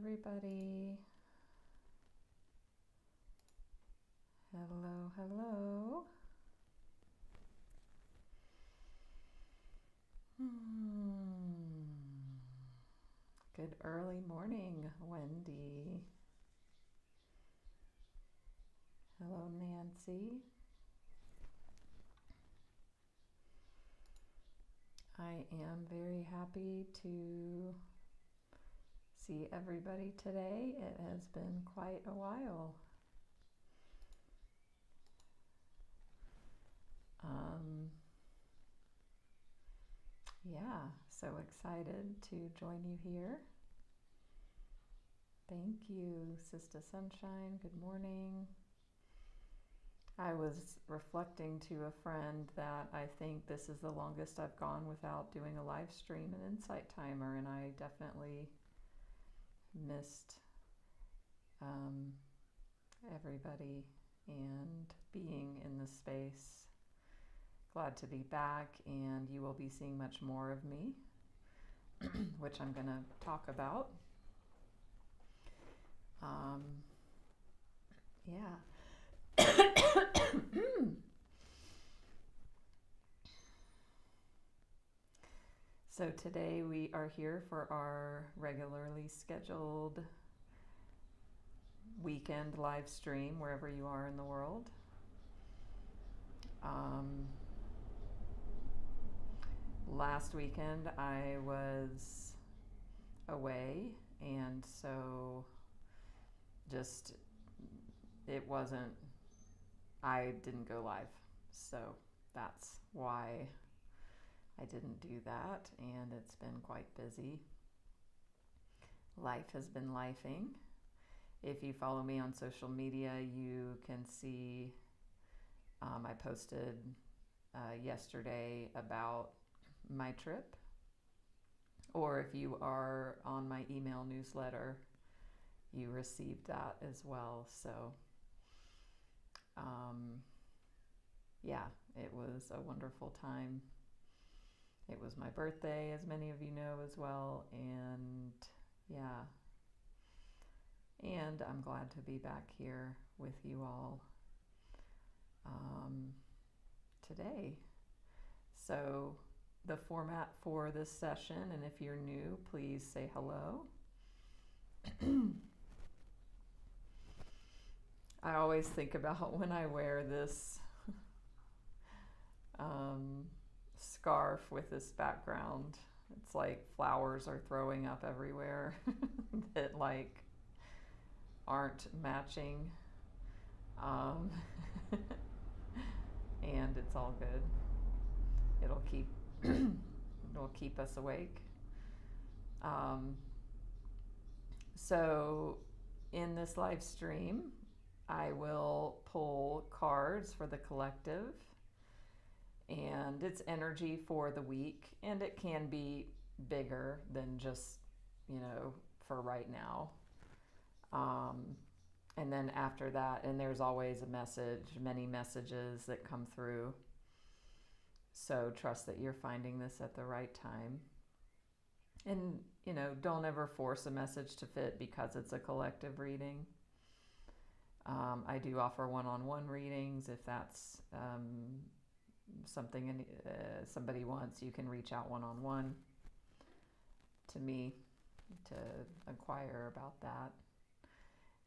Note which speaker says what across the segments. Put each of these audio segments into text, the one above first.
Speaker 1: everybody. Hello, hello. Good early morning, Wendy. Hello, Nancy. I am very happy to see everybody today. It has been quite a while. Yeah, so excited to join you here. Thank you, Sister Sunshine. Good morning. I was reflecting to a friend that I think this is the longest I've gone without doing a live stream and insight timer, and I definitely missed everybody and being in this space. Glad to be back, and you will be seeing much more of me, which I'm going to talk about. Yeah. So today we are here for our regularly scheduled weekend live stream wherever you are in the world. Last weekend I was away, and so just I didn't go live, so that's why I didn't do that, and it's been quite busy. Life has been lifing. If you follow me on social media, you can see I posted yesterday about my trip, or if you are on my email newsletter, you received that as well. So yeah, it was a wonderful time. It was my birthday, as many of you know as well, and yeah, and I'm glad to be back here with you all today. So the format for this session, and if you're new, please say hello. I always think about when I wear this scarf with this background. It's like flowers are throwing up everywhere that like aren't matching. And it's all good. It'll keep us awake. So in this live stream, I will pull cards for the collective, and it's energy for the week, and it can be bigger than just, for right now. And then after that, and there's always a message, many messages that come through. So trust that you're finding this at the right time. And, don't ever force a message to fit because it's a collective reading. I do offer one-on-one readings. If that's something somebody wants, you can reach out one-on-one to me to inquire about that.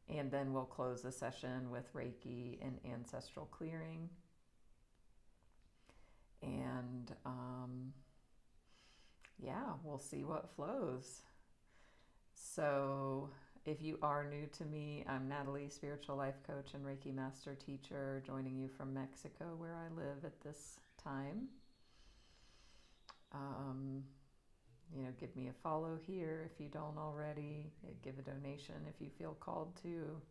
Speaker 1: And then we'll close the session with Reiki and Ancestral Clearing. And yeah, we'll see what flows. So if you are new to me, I'm Natalie, Spiritual Life Coach and Reiki Master Teacher, joining you from Mexico, where I live at this time. Give me a follow here if you don't already. Give a donation if you feel called to.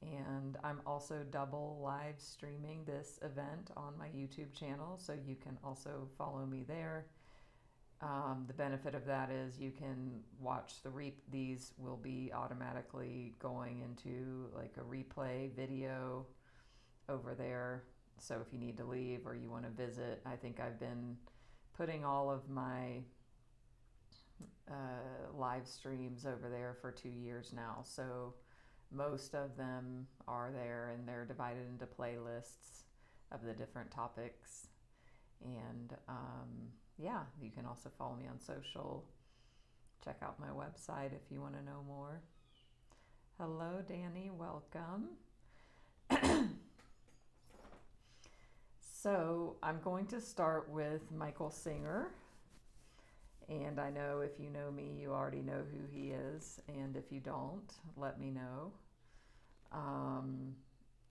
Speaker 1: And I'm also double live streaming this event on my YouTube channel, so you can also follow me there. The benefit of that is you can watch these will be automatically going into like a replay video over there. So if you need to leave or you want to visit, I think I've been putting all of my live streams over there for 2 years now. So most of them are there, and they're divided into playlists of the different topics. And yeah, you can also follow me on social. Check out my website if you want to know more. Hello, Danny. Welcome. So I'm going to start with Michael Singer. And I know if you know me, you already know who he is. And if you don't, let me know.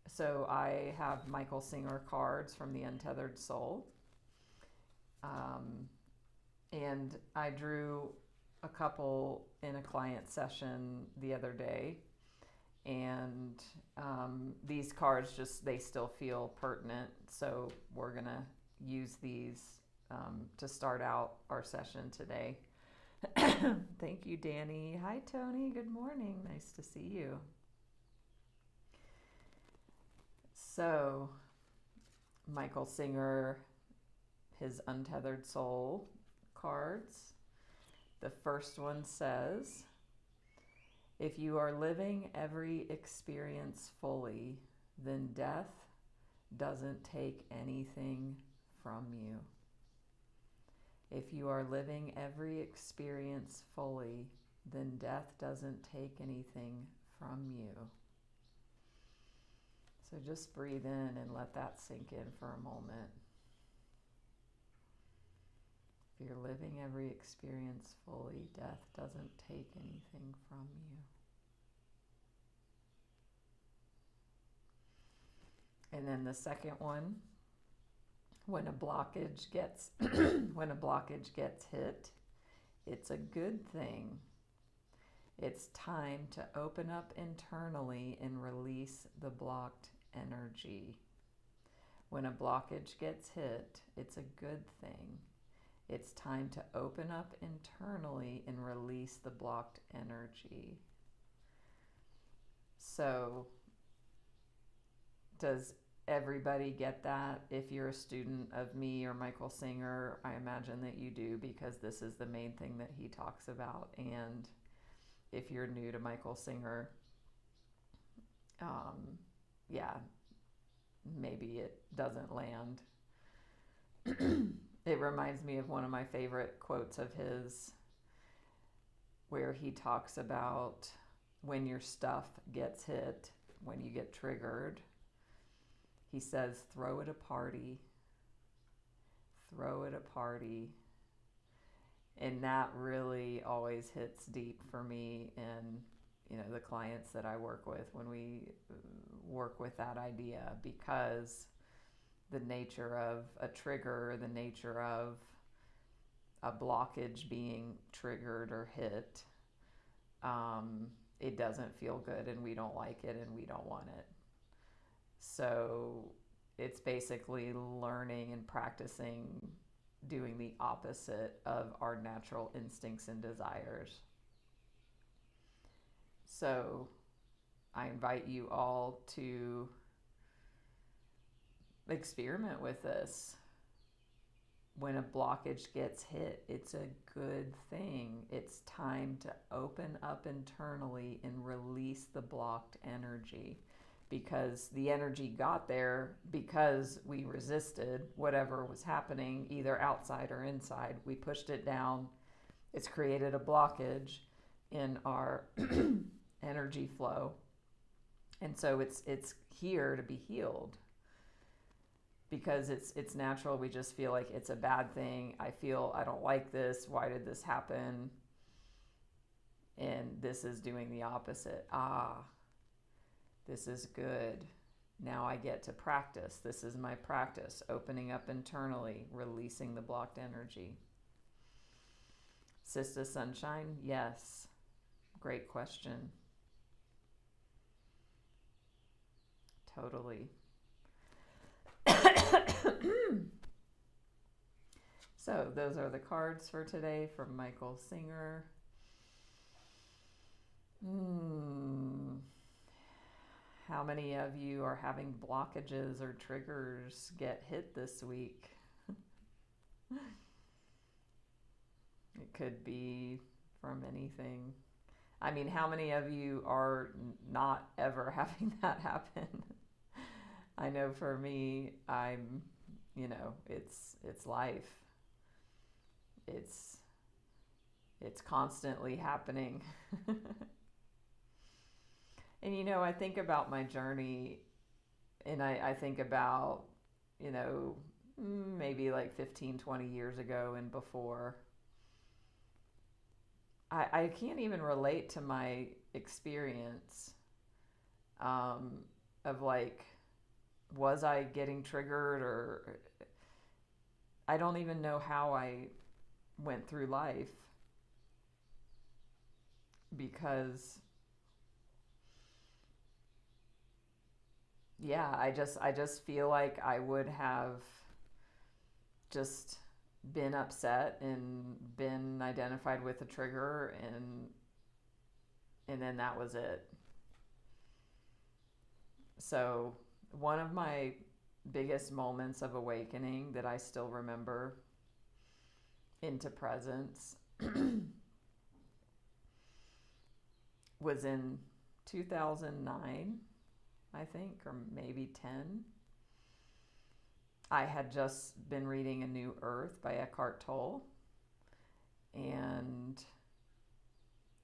Speaker 1: So I have Michael Singer cards from the Untethered Soul. And I drew a couple in a client session the other day. And these cards they still feel pertinent. So we're going to use these to start out our session today. Thank you, Danny. Hi, Tony. Good morning. Nice to see you. So, Michael Singer, his Untethered Soul cards. The first one says, if you are living every experience fully, then death doesn't take anything from you. If you are living every experience fully, then death doesn't take anything from you. So just breathe in and let that sink in for a moment. If you're living every experience fully, death doesn't take anything from you. And then the second one, when a blockage gets when a blockage gets hit, it's a good thing. It's time to open up internally and release the blocked energy. When a blockage gets hit, it's a good thing. It's time to open up internally and release the blocked energy. So, does everybody get that? If you're a student of me or Michael Singer, I imagine that you do, because this is the main thing that he talks about. And if you're new to Michael Singer, yeah, maybe it doesn't land. It reminds me of one of my favorite quotes of his, where he talks about when your stuff gets hit, when you get triggered, he says, throw it a party. Throw it a party. And that really always hits deep for me and, the clients that I work with when we work with that idea, because the nature of a trigger, the nature of a blockage being triggered or hit, it doesn't feel good, and we don't like it, and we don't want it. So it's basically learning and practicing doing the opposite of our natural instincts and desires. So I invite you all to experiment with this. When a blockage gets hit, it's a good thing. It's time to open up internally and release the blocked energy, because the energy got there because we resisted whatever was happening, either outside or inside. We pushed it down. It's created a blockage in our energy flow. And so it's here to be healed, because it's natural. We just feel like it's a bad thing. I don't like this. Why did this happen? And this is doing the opposite. This is good. Now I get to practice. This is my practice. Opening up internally, releasing the blocked energy. Sista Sunshine, yes. Great question. Totally. So those are the cards for today from Michael Singer. How many of you are having blockages or triggers get hit this week? It could be from anything. I mean, how many of you are not ever having that happen? I know for me, I'm, it's life. It's constantly happening. And I think about my journey, and I think about, maybe like 15, 20 years ago and before. I can't even relate to my experience of like, was I getting triggered, or I don't even know how I went through life, because I just feel like I would have just been upset and been identified with a trigger, and then that was it. So one of my biggest moments of awakening that I still remember into presence was in 2009, I think, or maybe 10. I had just been reading A New Earth by Eckhart Tolle, and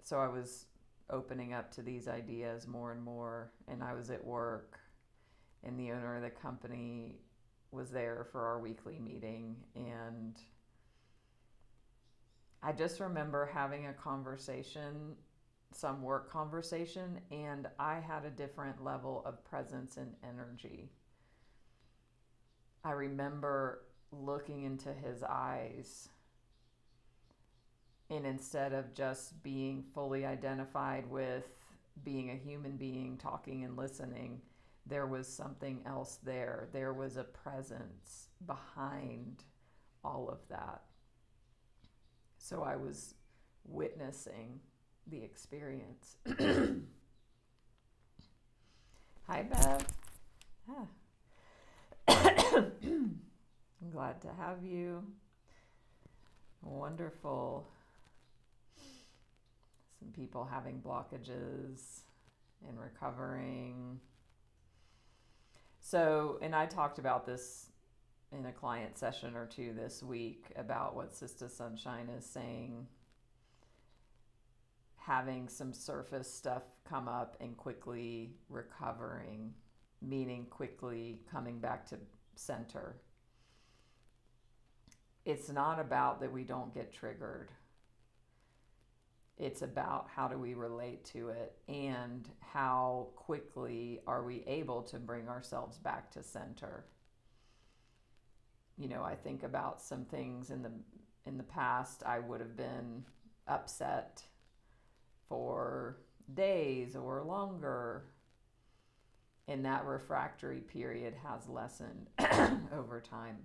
Speaker 1: so I was opening up to these ideas more and more, and I was at work, and the owner of the company was there for our weekly meeting, and I just remember having a conversation, some work conversation, and I had a different level of presence and energy. I remember looking into his eyes, and instead of just being fully identified with being a human being talking and listening, there was something else there. There was a presence behind all of that. So I was witnessing the experience. Hi, Bev. Ah. I'm glad to have you. Wonderful. Some people having blockages and recovering. So, and I talked about this in a client session or two this week about what Sister Sunshine is saying. Having some surface stuff come up and quickly recovering, meaning quickly coming back to center. It's not about that we don't get triggered. It's about how do we relate to it, and how quickly are we able to bring ourselves back to center. I think about some things in the past. I would have been upset for days or longer, and that refractory period has lessened over time.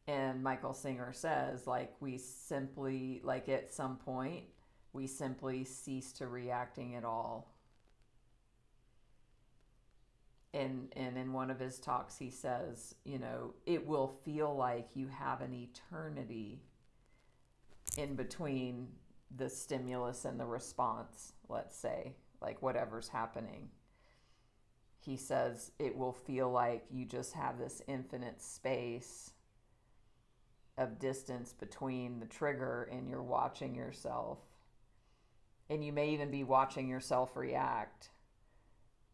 Speaker 1: And Michael Singer says, like, we simply, like, at some point, we simply cease to reacting at all. And in one of his talks, he says, it will feel like you have an eternity in between the stimulus and the response, let's say, like whatever's happening. He says it will feel like you just have this infinite space of distance between the trigger and you're watching yourself. And you may even be watching yourself react.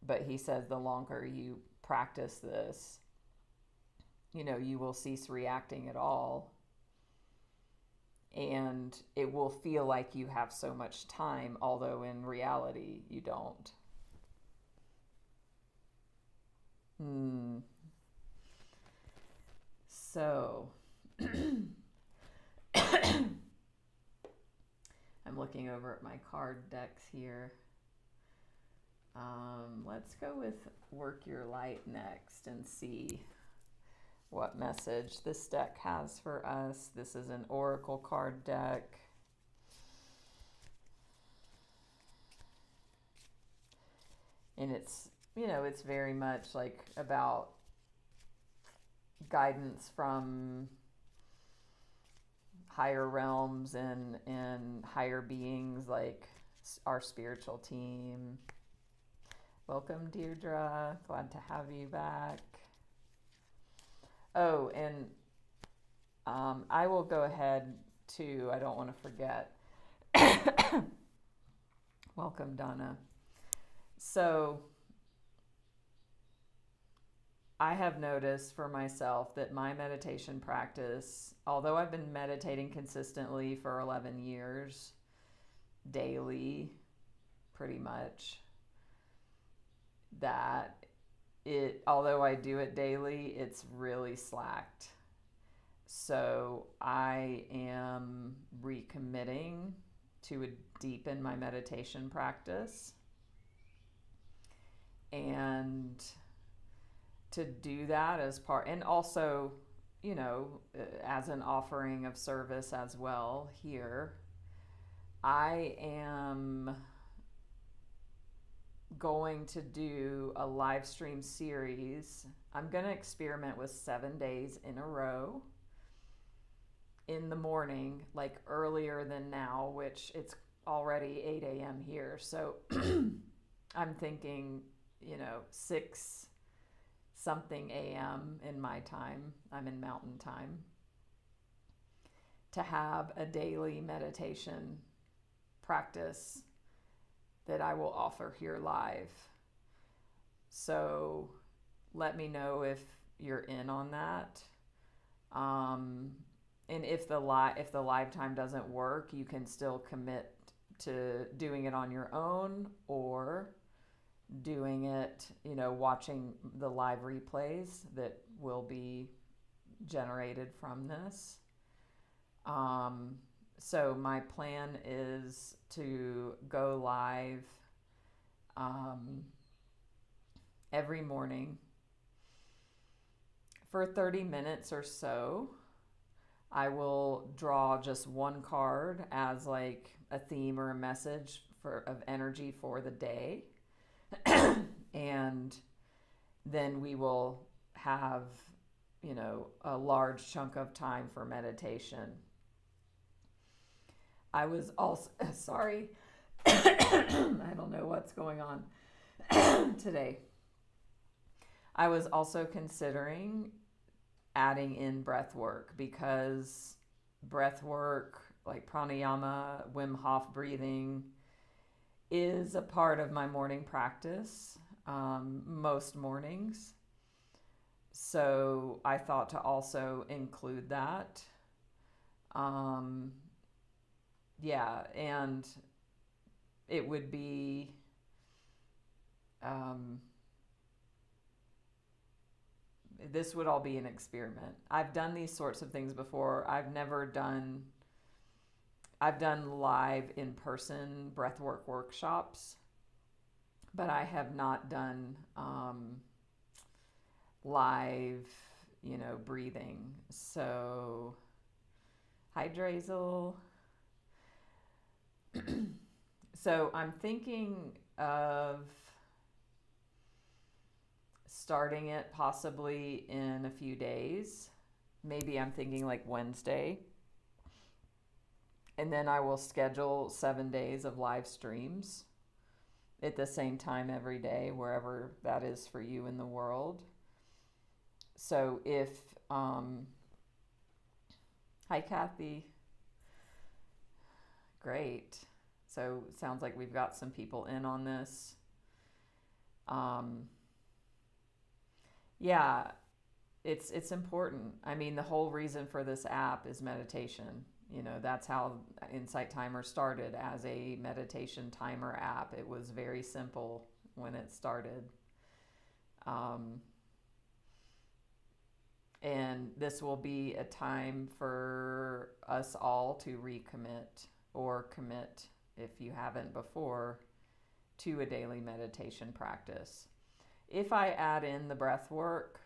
Speaker 1: But he says the longer you practice this, you will cease reacting at all. And it will feel like you have so much time, although in reality you don't. So, I'm looking over at my card decks here. Let's go with Work Your Light next and see what message this deck has for us. This is an oracle card deck. And it's, it's very much like about guidance from higher realms and higher beings like our spiritual team. Welcome, Deirdre. Glad to have you back. Oh, and I will go ahead to, I don't want to forget. Welcome, Donna. So I have noticed for myself that my meditation practice, although I've been meditating consistently for 11 years, daily, pretty much, that although I do it daily, it's really slacked. So I am recommitting to deepen my meditation practice, and to do that as part, and also, as an offering of service as well here, I am going to do a live stream series. I'm going to experiment with 7 days in a row in the morning, like earlier than now, which it's already 8 a.m. here. So I'm thinking, 6 something a.m. in my time. I'm in mountain time. To have a daily meditation practice that I will offer here live. So let me know if you're in on that. And if the live time doesn't work, you can still commit to doing it on your own, or doing it, watching the live replays that will be generated from this. So my plan is to go live every morning for 30 minutes or so. I will draw just one card as like a theme or a message of energy for the day. And then we will have, a large chunk of time for meditation. I was also, sorry, I don't know what's going on today. I was also considering adding in breath work, because breath work, like pranayama, Wim Hof breathing, is a part of my morning practice, most mornings. So I thought to also include that. Yeah, and it would be this would all be an experiment. I've done these sorts of things before. I've done live in-person breathwork workshops, but I have not done live, breathing. So, hi, Drazel. So I'm thinking of starting it possibly in a few days. Maybe I'm thinking like Wednesday. And then I will schedule 7 days of live streams at the same time every day, wherever that is for you in the world. So if, hi, Kathy. Great. So it sounds like we've got some people in on this. Yeah, it's important. I mean, the whole reason for this app is meditation. That's how Insight Timer started, as a meditation timer app. It was very simple when it started. And this will be a time for us all to recommit, or commit, if you haven't before, to a daily meditation practice. If I add in the breath work,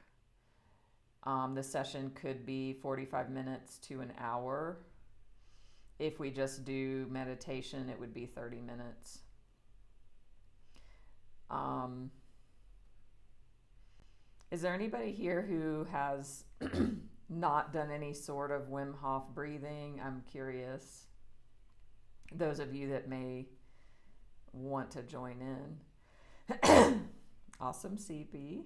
Speaker 1: the session could be 45 minutes to an hour. If we just do meditation, it would be 30 minutes. Is there anybody here who has not done any sort of Wim Hof breathing, I'm curious. Those of you that may want to join in. Awesome, CP.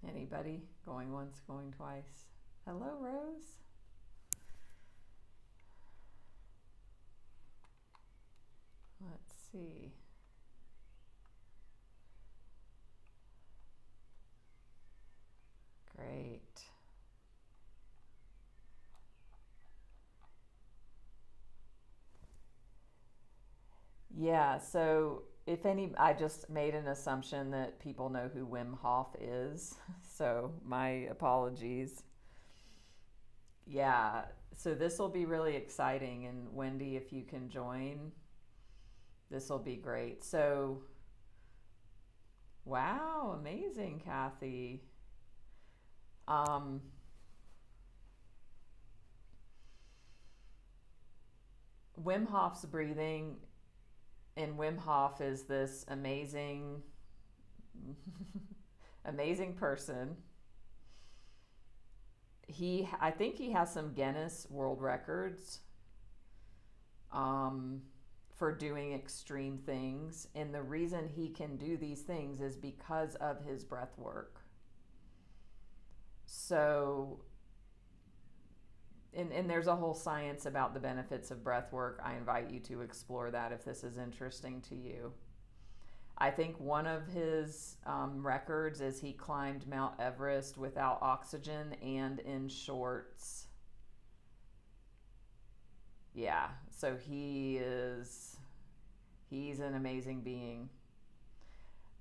Speaker 1: Anybody? Going once, going twice. Hello, Rose. Let's see. Great. Yeah, so if any, I just made an assumption that people know who Wim Hof is, so my apologies. Yeah, so this will be really exciting, and Wendy, if you can join, this will be great. So, wow, amazing, Kathy. Um, Wim Hof's breathing, and Wim Hof is this amazing, amazing person. I think he has some Guinness World Records for doing extreme things. And the reason he can do these things is because of his breath work. So, and there's a whole science about the benefits of breath work. I invite you to explore that if this is interesting to you. I think one of his records is he climbed Mount Everest without oxygen and in shorts. Yeah, so he's an amazing being.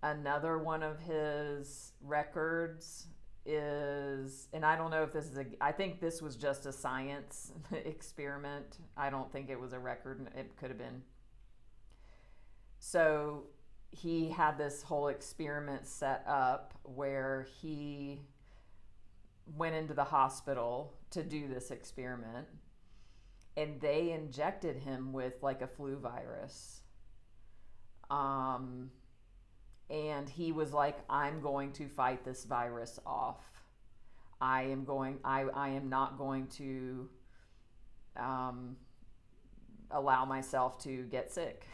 Speaker 1: Another one of his records is, and I don't know if this is I think this was just a science experiment. I don't think it was a record. It could have been. So he had this whole experiment set up where he went into the hospital to do this experiment, and they injected him with like a flu virus. And he was like, I'm going to fight this virus off. I am not going to allow myself to get sick.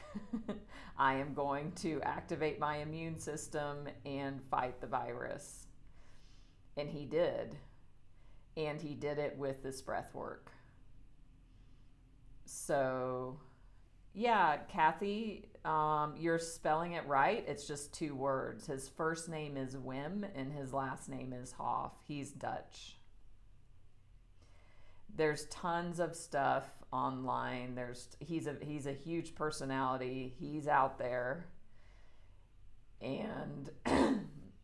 Speaker 1: I am going to activate my immune system and fight the virus. And he did. And he did it with this breath work. So, yeah, Kathy, you're spelling it right. It's just 2 words. His first name is Wim and his last name is Hof. He's Dutch. There's tons of stuff online. He's a huge personality. He's out there, and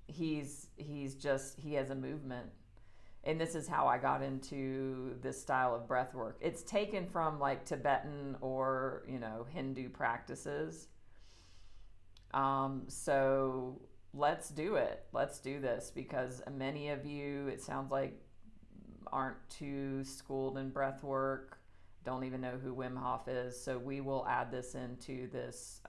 Speaker 1: he has a movement. And this is how I got into this style of breath work. It's taken from like Tibetan or, Hindu practices. So let's do it. Let's do this, because many of you, it sounds like, aren't too schooled in breath work, don't even know who Wim Hof is. So we will add this into this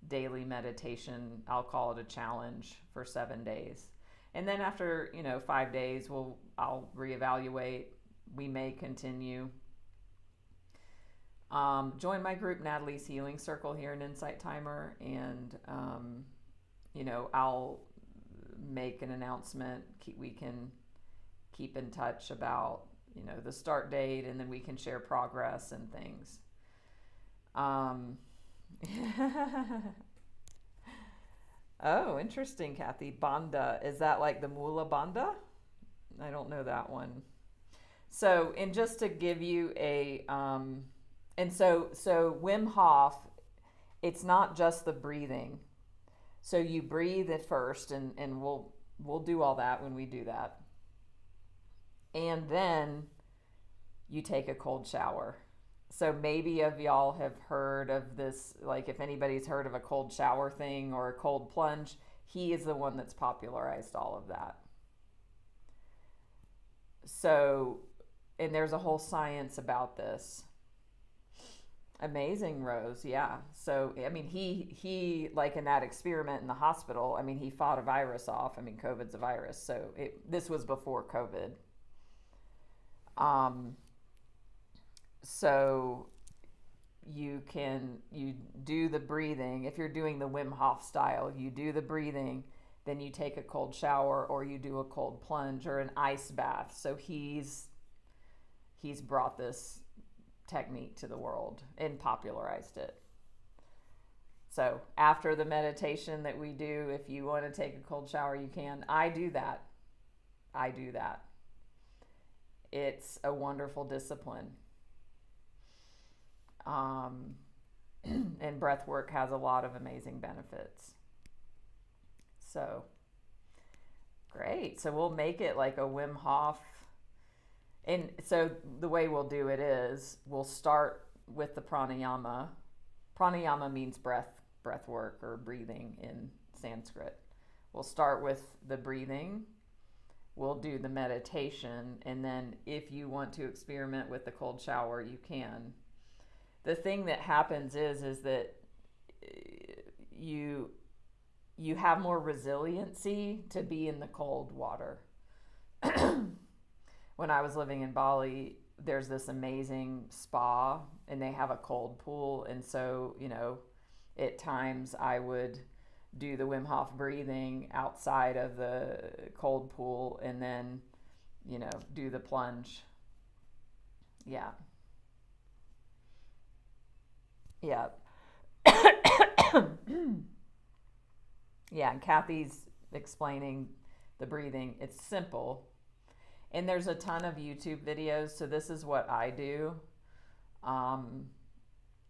Speaker 1: daily meditation. I'll call it a challenge for 7 days. And then after, 5 days, I'll reevaluate. We may continue. Join my group, Natalie's Healing Circle, here in Insight Timer, and I'll make an announcement. We can keep in touch about the start date, and then we can share progress and things. Oh, interesting, Kathy. Banda. Is that like the Mula Banda? I don't know that one. So, and just to give you a, so Wim Hof, it's not just the breathing. So you breathe at first, and we'll do all that when we do that. And then you take a cold shower. So maybe of y'all have heard of this, like if anybody's heard of a cold shower thing or a cold plunge, he is the one that's popularized all of that. So, and there's a whole science about this. Amazing, Rose. Yeah. So, I mean, he like in that experiment in the hospital, I mean, he fought a virus off. I mean, COVID's a virus. So this was before COVID. Um, so you do the breathing. If you're doing the Wim Hof style, you do the breathing, then you take a cold shower or you do a cold plunge or an ice bath. So he's brought this technique to the world and popularized it. So after the meditation that we do, if you want to take a cold shower, you can. I do that. It's a wonderful discipline. And breath work has a lot of amazing benefits. So great. So we'll make it like a Wim Hof. And so the way we'll do it is we'll start with the pranayama. Pranayama means breath work or breathing in Sanskrit. We'll start with the breathing. We'll do the meditation. And then if you want to experiment with the cold shower, you can. The thing that happens is that you have more resiliency to be in the cold water. When I was living in Bali, there's this amazing spa and they have a cold pool. And so, at times I would do the Wim Hof breathing outside of the cold pool and then, do the plunge. Yeah. Yeah. Yeah, and Kathy's explaining the breathing. It's simple. And there's a ton of YouTube videos. So this is what I do.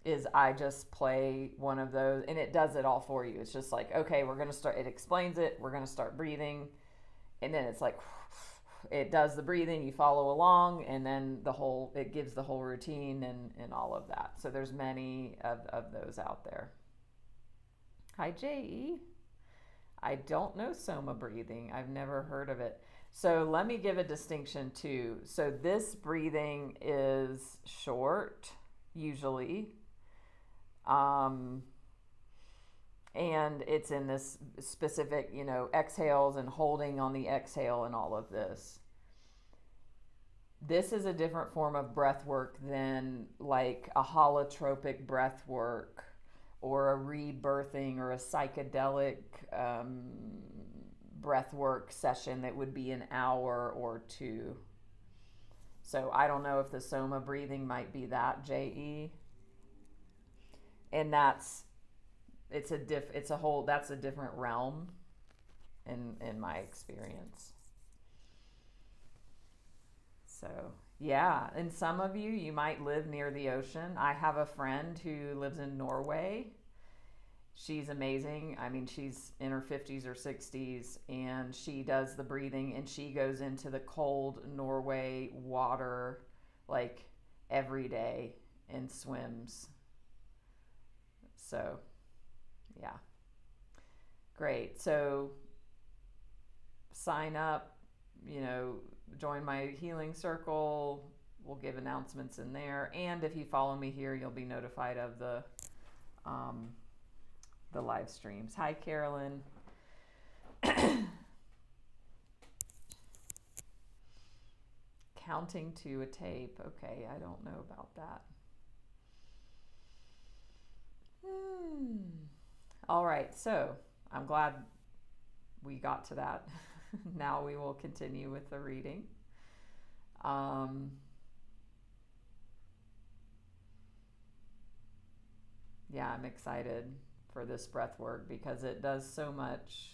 Speaker 1: Is I just play one of those and it does it all for you. It's just like, okay, we're going to start. It explains it. We're going to start breathing. And then it's like, it does the breathing. You follow along. And then it gives the whole routine and all of that. So there's many of those out there. Hi, J.E. I don't know Soma breathing. I've never heard of it. So let me give a distinction too. So this breathing is short, usually. And it's in this specific, exhales and holding on the exhale and all of this. This is a different form of breath work than like a holotropic breath work or a rebirthing or a psychedelic breath work session that would be an hour or two. So I don't know if the Soma breathing might be that, J.E. And that's a different realm in my experience. So yeah, and some of you might live near the ocean. I have a friend who lives in Norway. She's amazing. I mean, she's in her 50s or 60s, and she does the breathing, and she goes into the cold Norway water like every day and swims. So, yeah. Great. So, sign up, join my healing circle. We'll give announcements in there. And if you follow me here, you'll be notified of the live streams. Hi, Carolyn. Counting to a tape. Okay, I don't know about that. All right, so I'm glad we got to that. Now we will continue with the reading. Yeah, I'm excited for this breath work because it does so much,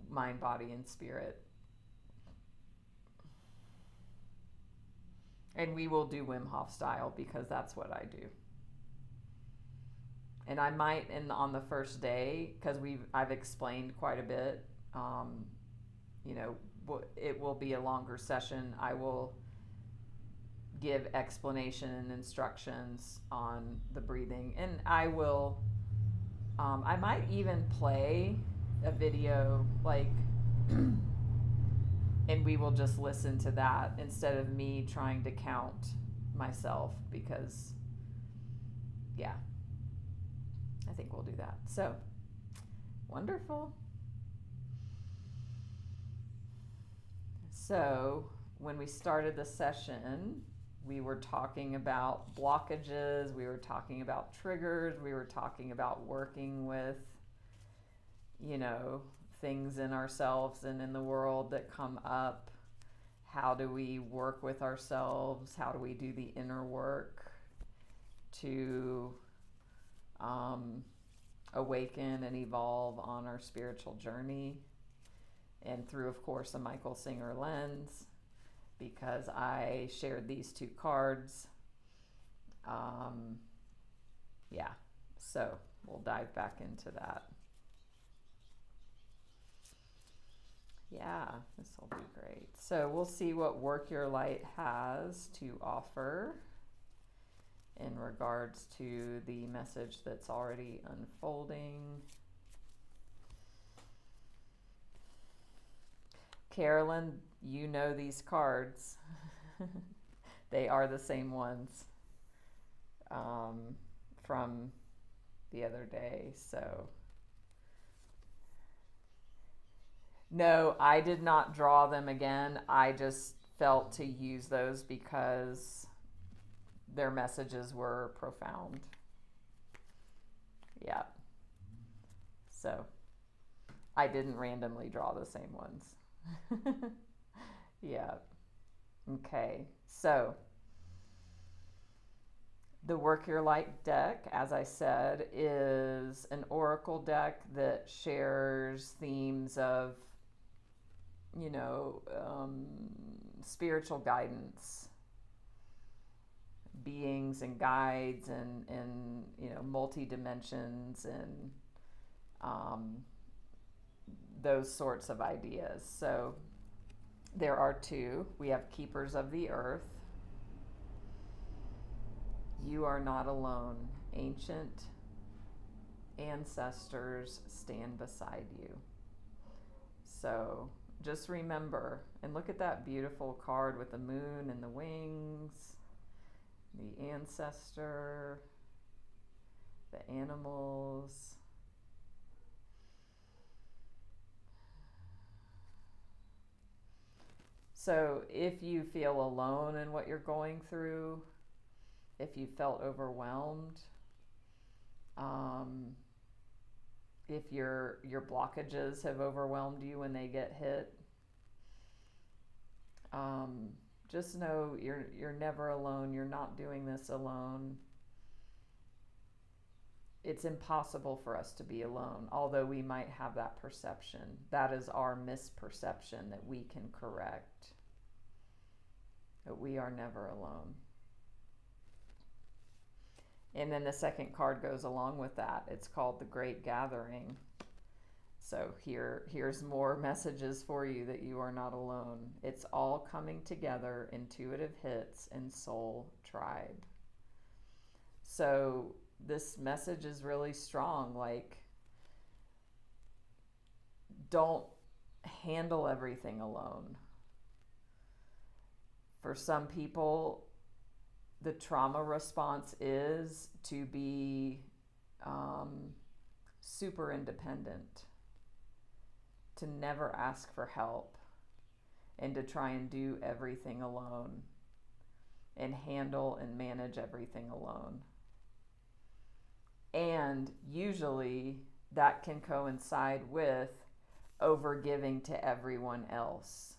Speaker 1: mind, body, and spirit. And we will do Wim Hof style because that's what I do. And I might, on the first day, because I've explained quite a bit, it will be a longer session. I will give explanation and instructions on the breathing. And I will, I might even play a video, and we will just listen to that instead of me trying to count myself, because yeah, I think we'll do that. So wonderful. So when we started the session, we were talking about blockages, we were talking about triggers, we were talking about working with, things in ourselves and in the world that come up. How do we work with ourselves? How do we do the inner work to awaken and evolve on our spiritual journey? And through, of course, a Michael Singer lens, because I shared these two cards. So we'll dive back into that. Yeah, this will be great. So we'll see what Work Your Light has to offer in regards to the message that's already unfolding. Carolyn, you know these cards. They are the same ones from the other day. So no, I did not draw them again. I just felt to use those because their messages were profound. Yeah. So I didn't randomly draw the same ones. Yeah. Okay. So the Work Your Light deck, as I said, is an oracle deck that shares themes of, spiritual guidance, beings and guides, and multi dimensions, and those sorts of ideas. So there are two. We have Keepers of the Earth. You are not alone. Ancient ancestors stand beside you. So just remember, and look at that beautiful card with the moon and the wings, the ancestor, the animals. So if you feel alone in what you're going through, if you felt overwhelmed, if your blockages have overwhelmed you when they get hit, just know you're never alone. You're not doing this alone. It's impossible for us to be alone, although we might have that perception. That is our misperception that we can correct. But we are never alone. And then the second card goes along with that. It's called The Great Gathering. So here's more messages for you that you are not alone. It's all coming together, intuitive hits, and soul tribe. So this message is really strong. Like, don't handle everything alone. For some people, the trauma response is to be super independent, to never ask for help, and to try and do everything alone and handle and manage everything alone. And usually that can coincide with overgiving to everyone else.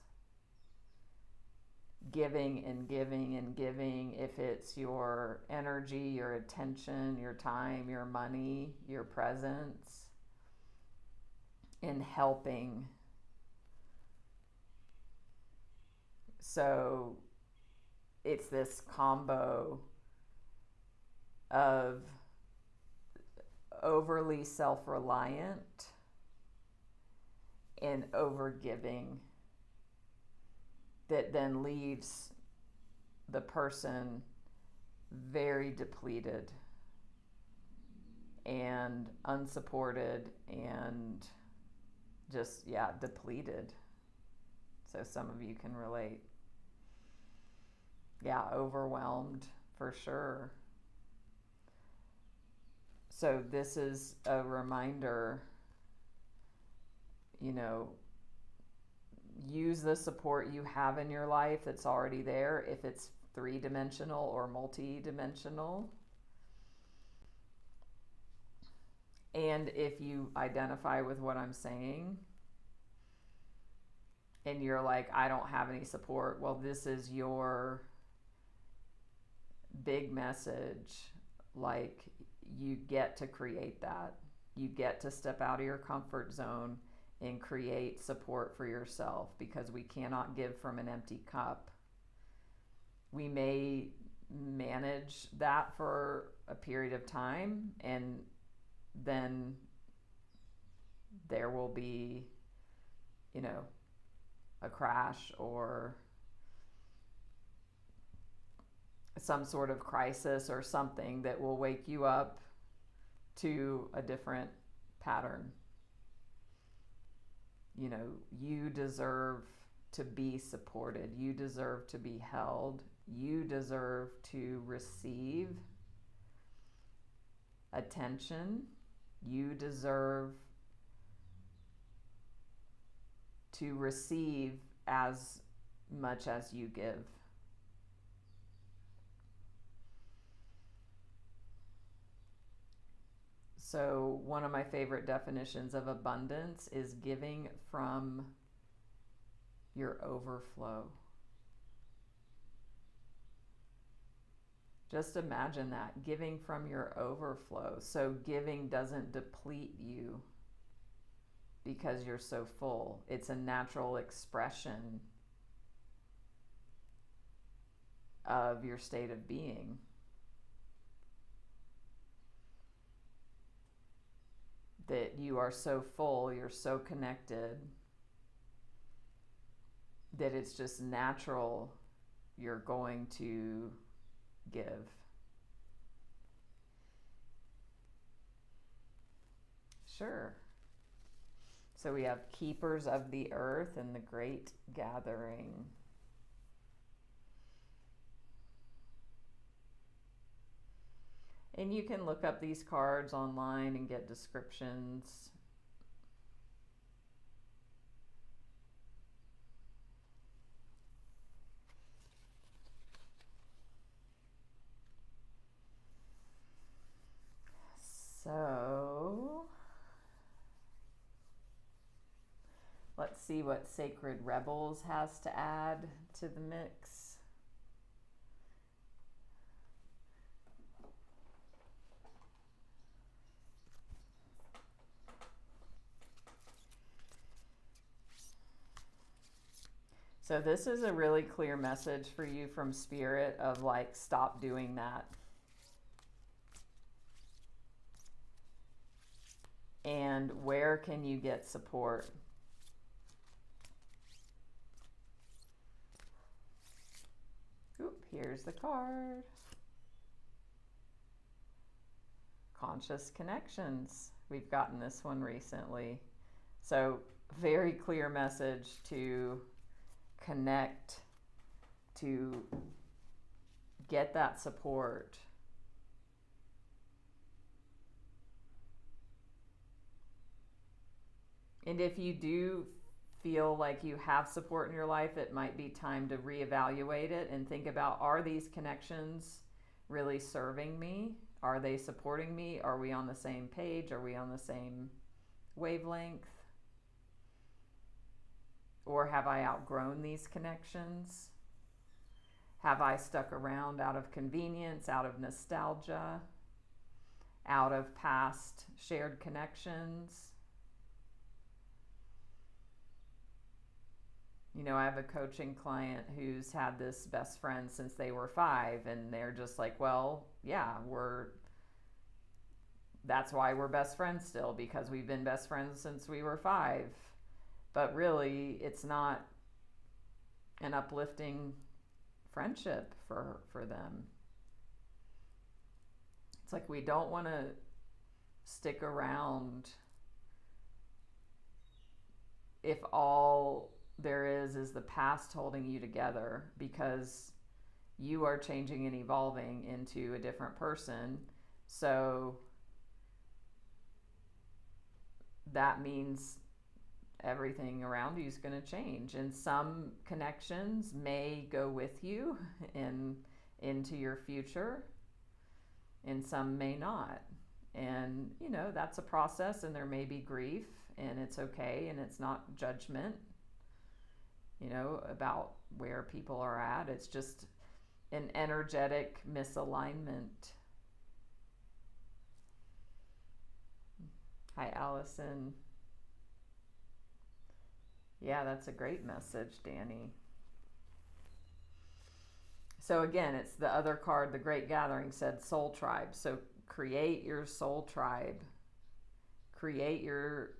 Speaker 1: Giving and giving and giving, if it's your energy, your attention, your time, your money, your presence, in helping. So it's this combo of overly self-reliant and overgiving that then leaves the person very depleted and unsupported and just, depleted. So some of you can relate. Yeah, overwhelmed for sure. So this is a reminder, you know, use the support you have in your life that's already there, if it's three-dimensional or multi-dimensional. And if you identify with what I'm saying and you're like, I don't have any support, well, this is your big message. Like, you get to create that. You get to step out of your comfort zone and create support for yourself, because we cannot give from an empty cup. We may manage that for a period of time, and then there will be, you know, a crash or some sort of crisis or something that will wake you up to a different pattern. You know, you deserve to be supported. You deserve to be held. You deserve to receive attention. You deserve to receive as much as you give. So one of my favorite definitions of abundance is giving from your overflow. Just imagine that, giving from your overflow. So giving doesn't deplete you because you're so full. It's a natural expression of your state of being. That you are so full, you're so connected, that it's just natural you're going to give. Sure. So we have keepers of the earth and the great gathering. And you can look up these cards online and get descriptions. So let's see what Sacred Rebels has to add to the mix. So this is a really clear message for you from Spirit of like, stop doing that. And where can you get support? Oop, here's the card. Conscious connections. We've gotten this one recently. So very clear message to connect, to get that support. And if you do feel like you have support in your life, it might be time to reevaluate it and think about, are these connections really serving me? Are they supporting me? Are we on the same page? Are we on the same wavelength? Or have I outgrown these connections? Have I stuck around out of convenience, out of nostalgia, out of past shared connections? You know, I have a coaching client who's had this best friend since they were 5, and they're just like, well, yeah, that's why we're best friends still, because we've been best friends since we were 5. But really, it's not an uplifting friendship for them. It's like, we don't want to stick around if all there is the past holding you together, because you are changing and evolving into a different person. So that means everything around you is going to change, and some connections may go with you into your future, and some may not. And that's a process, and there may be grief, and it's okay, and it's not judgment about where people are at. It's just an energetic misalignment. Hi, Allison. Yeah, that's a great message, Danny. So again, it's the other card, the Great Gathering, said soul tribe. So create your soul tribe. Create your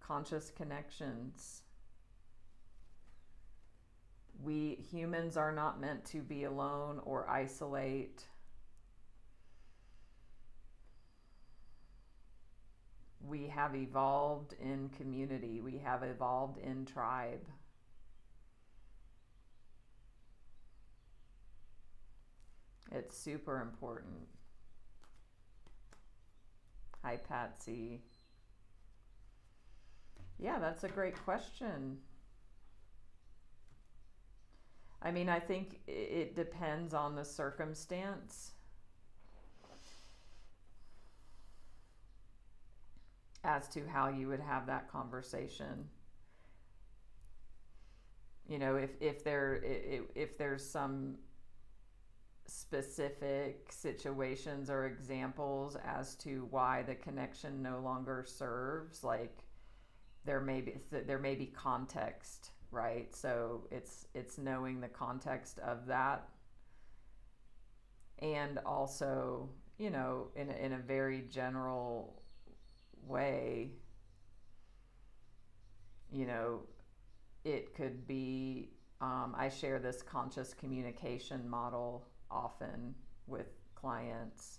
Speaker 1: conscious connections. We humans are not meant to be alone or isolate. We have evolved in community. We have evolved in tribe. It's super important. Hi, Patsy. Yeah, that's a great question. I mean, I think it depends on the circumstance as to how you would have that conversation. If there's some specific situations or examples as to why the connection no longer serves, like there may be context, right? So it's knowing the context of that, and also in a very general way, it could be, I share this conscious communication model often with clients.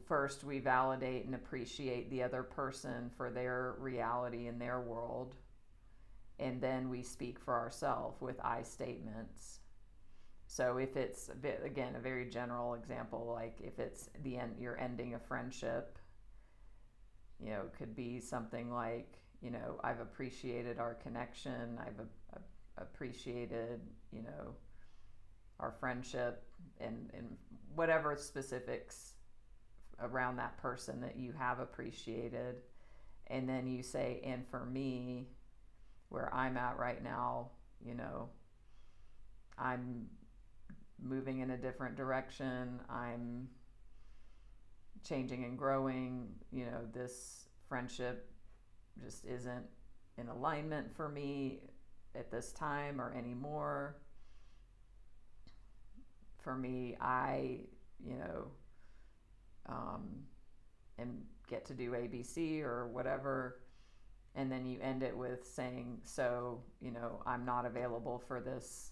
Speaker 1: First we validate and appreciate the other person for their reality in their world, and then we speak for ourselves with I statements. So if it's, again, a very general example, like if it's you're ending a friendship, it could be something like, I've appreciated our connection. I've appreciated, our friendship, and whatever specifics around that person that you have appreciated. And then you say, and for me, where I'm at right now, I'm moving in a different direction. I'm changing and growing. This friendship just isn't in alignment for me at this time or anymore. For me, I, and get to do ABC or whatever. And then you end it with saying, so, I'm not available for this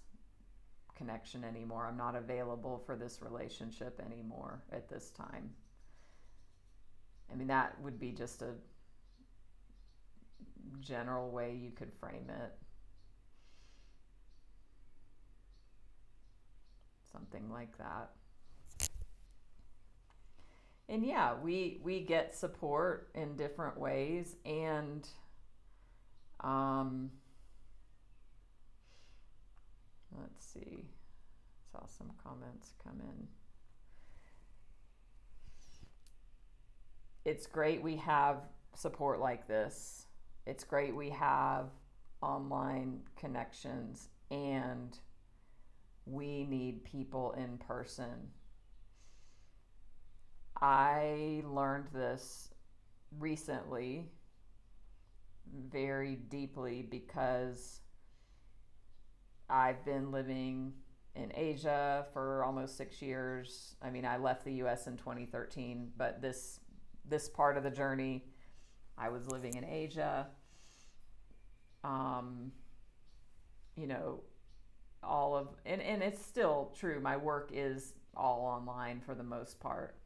Speaker 1: connection anymore. I'm not available for this relationship anymore at this time. I mean, that would be just a general way you could frame it. Something like that. And yeah, we get support in different ways, and let's see, saw some comments come in. It's great we have support like this. It's great we have online connections, and we need people in person. I learned this recently very deeply because I've been living in Asia for almost 6 years. I mean, I left the US in 2013, but this part of the journey, I was living in Asia. And it's still true. My work is all online for the most part.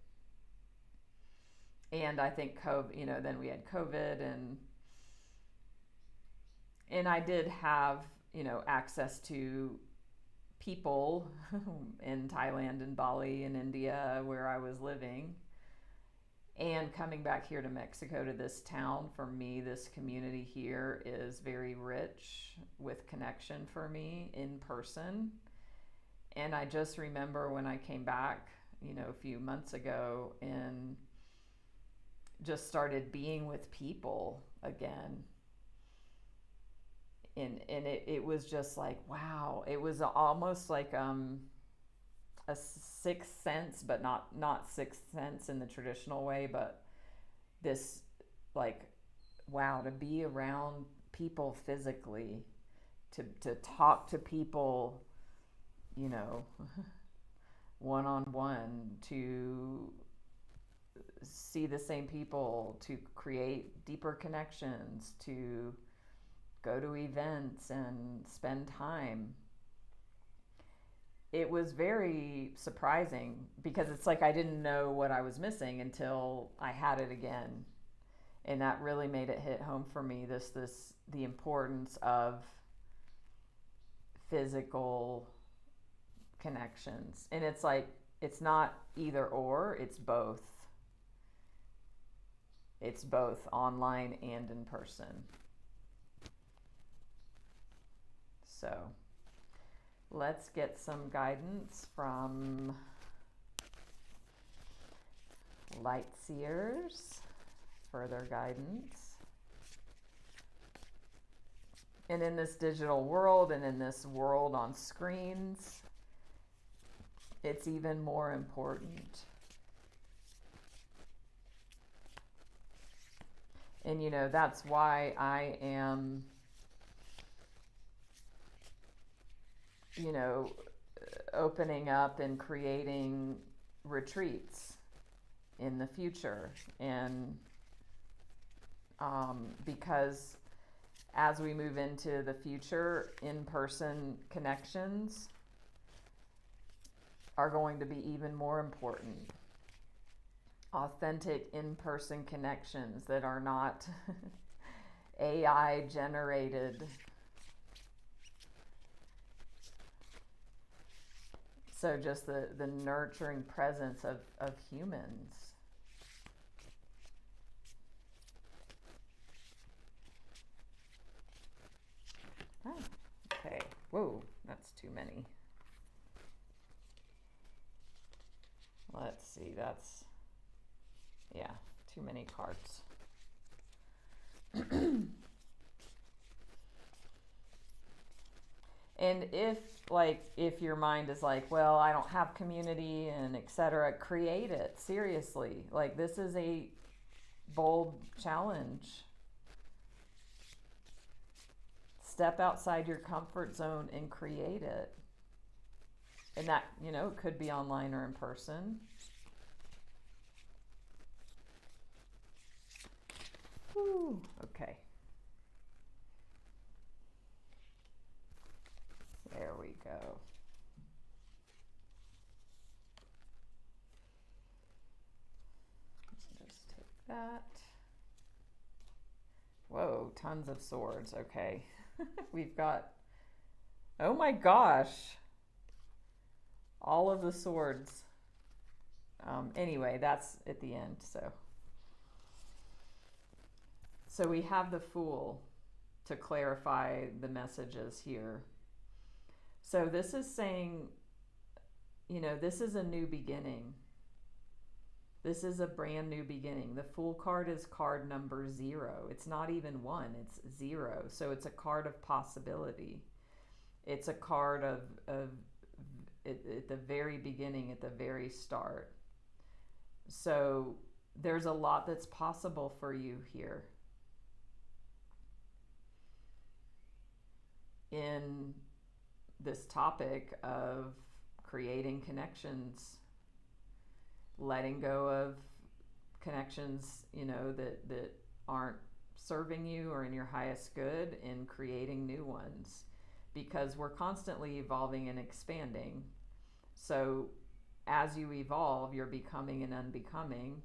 Speaker 1: And I think COVID, then we had COVID, and and I did have, access to people in Thailand and Bali and India where I was living. And coming back here to Mexico, to this town, for me, this community here is very rich with connection for me in person. And I just remember when I came back, a few months ago, and just started being with people again. And it was just like, wow, it was almost like a sixth sense, but not sixth sense in the traditional way, but this, like, wow, to be around people physically, to talk to people, one on one, to see the same people, to create deeper connections, to go to events and spend time. It was very surprising because it's like I didn't know what I was missing until I had it again. And that really made it hit home for me, the importance of physical connections. And it's like, it's not either or, it's both. It's both online and in person. So let's get some guidance from light seers, further guidance. And in this digital world and in this world on screens, it's even more important. And that's why I am, opening up and creating retreats in the future. And because as we move into the future, in-person connections are going to be even more important. Authentic in-person connections that are not AI generated. So just the nurturing presence of humans. Oh, okay. Whoa, that's too many. Let's see, that's, yeah, too many cards. And if your mind is like, well, I don't have community and etc., create it. Seriously. Like, this is a bold challenge. Step outside your comfort zone and create it. And that, it could be online or in person. Whew, okay. There we go. Just take that. Whoa, tons of swords. Okay. We've got, oh my gosh, all of the swords. Anyway, that's at the end. So we have the Fool to clarify the messages here. So this is saying, this is a new beginning. This is a brand new beginning. The Fool card is card number 0. It's not even 1, it's 0. So it's a card of possibility. It's a card of at the very beginning, at the very start. So there's a lot that's possible for you here. In this topic of creating connections, letting go of connections, that aren't serving you or in your highest good, and creating new ones, because we're constantly evolving and expanding. So as you evolve, you're becoming and unbecoming,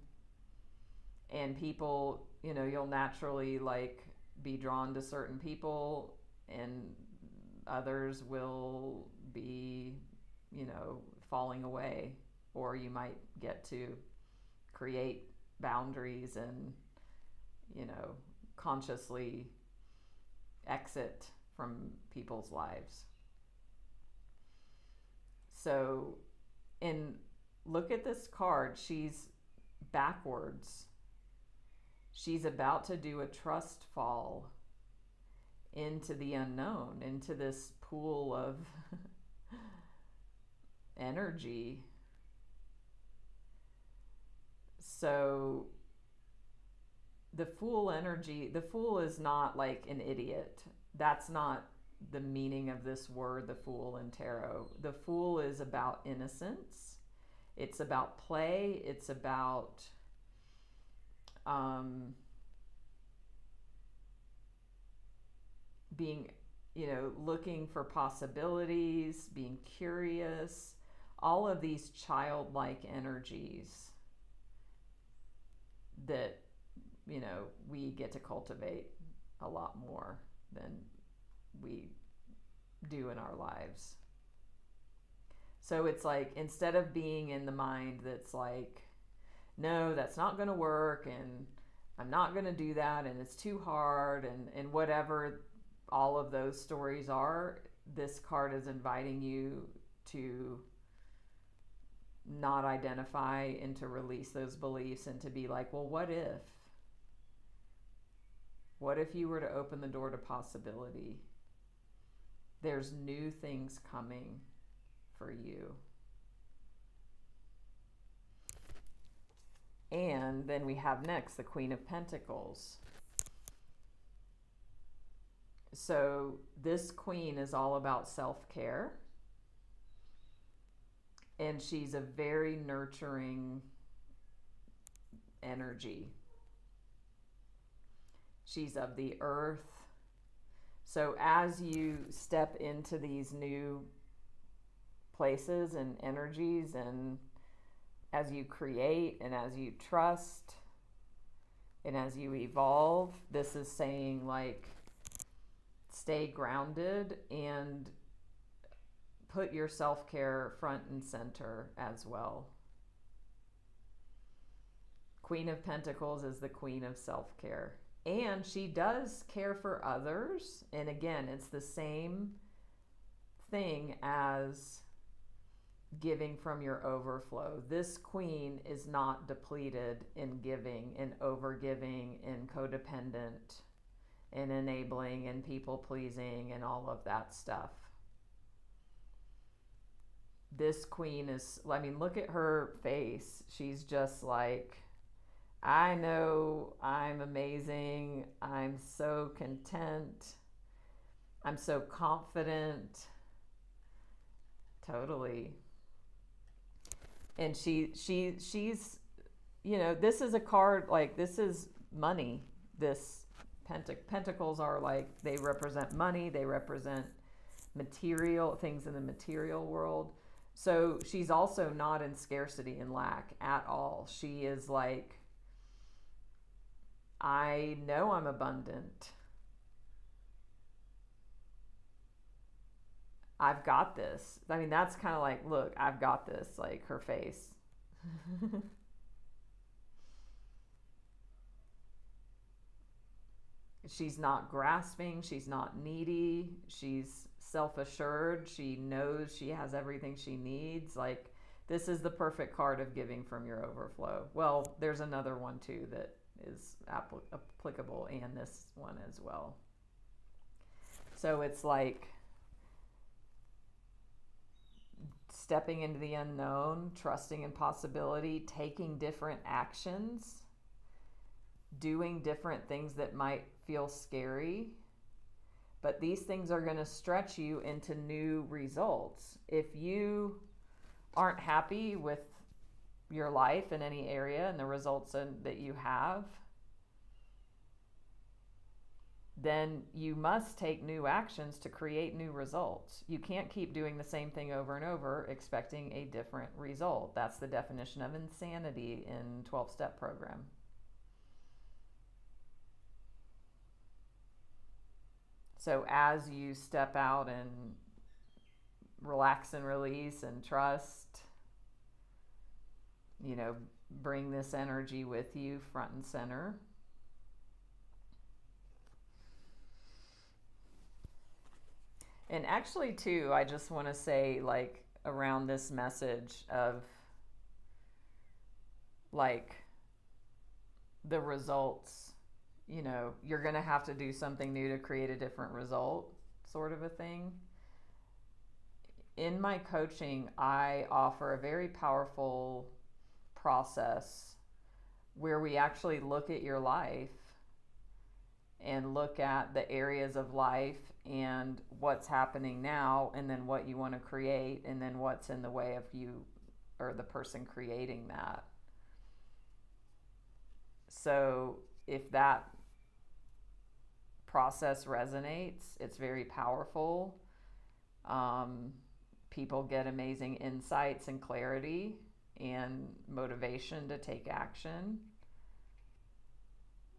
Speaker 1: and people, you'll naturally be drawn to certain people and others will be, falling away, or you might get to create boundaries and, consciously exit from people's lives. So, look at this card. She's backwards. She's about to do a trust fall into the unknown, into this pool of energy. So the Fool energy, the Fool is not like an idiot. That's not the meaning of this word, the Fool in tarot. The Fool is about innocence. It's about play. It's about being, looking for possibilities, being curious, all of these childlike energies that, we get to cultivate a lot more than we do in our lives. So it's like, instead of being in the mind that's like, no, that's not going to work, and I'm not going to do that, and it's too hard, and whatever all of those stories are, this card is inviting you to not identify and to release those beliefs, and to be like, well, what if? What if you were to open the door to possibility? There's new things coming for you. And then we have next the Queen of Pentacles. So this queen is all about self-care. And she's a very nurturing energy. She's of the earth. So as you step into these new places and energies, and as you create, and as you trust, and as you evolve, this is saying, like, stay grounded and put your self-care front and center as well. Queen of Pentacles is the queen of self-care. And she does care for others. And again, it's the same thing as giving from your overflow. This queen is not depleted in giving and overgiving and codependent and enabling and people pleasing and all of that stuff. This queen is, look at her face. She's just like, I know I'm amazing. I'm so content. I'm so confident. Totally. And she's, this is a card, like, this is money. This pentacles are like, they represent money. They represent material things in the material world. So she's also not in scarcity and lack at all. She is like, I know I'm abundant. I've got this. That's kind of like, look, I've got this, like her face. She's not grasping. She's not needy. She's self-assured. She knows she has everything she needs. Like, this is the perfect card of giving from your overflow. Well, there's another one too that is applicable, and this one as well. So it's like stepping into the unknown, trusting in possibility, taking different actions, doing different things that might feel scary, but these things are going to stretch you into new results. If you aren't happy with your life in any area and the results that you have, then you must take new actions to create new results. You can't keep doing the same thing over and over expecting a different result. That's the definition of insanity in 12-step program. So as you step out and relax and release and trust, you know, bring this energy with you front and center. And actually too, I just want to say, like, around this message of like the results, you know, you're going to have to do something new to create a different result, sort of a thing. In my coaching, I offer a very powerful process where we actually look at your life and look at the areas of life and what's happening now, and then what you want to create, and then what's in the way of you or the person creating that. So if that process resonates, it's very powerful. People get amazing insights and clarity and motivation to take action.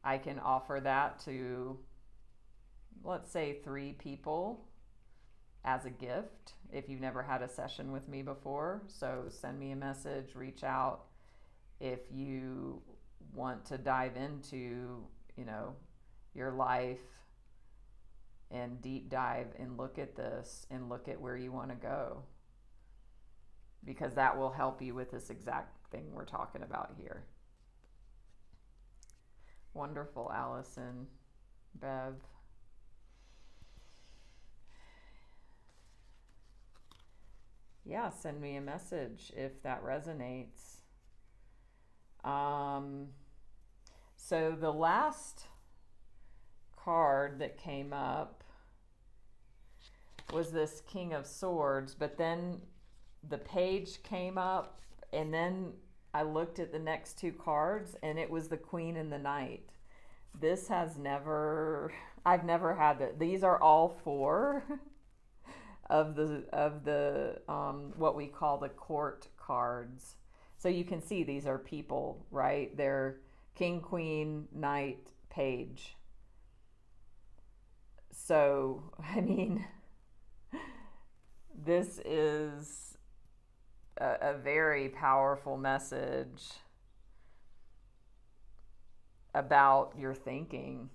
Speaker 1: I can offer that to, let's say, 3 people as a gift if you've never had a session with me before. So send me a message, reach out if you want to dive into, you know, your life and deep dive and look at this and look at where you want to go, because that will help you with this exact thing we're talking about here. Wonderful, Allison, Bev. Yeah, send me a message if that resonates. So the last card that came up was this King of Swords, but then the page came up, and then I looked at the next 2 cards, and it was the Queen and the Knight. This has never, I've never had that. These are all 4 of the what we call the court cards. So you can see these are people, right? They're King, Queen, Knight, Page. So, I mean, this is a very powerful message about your thinking.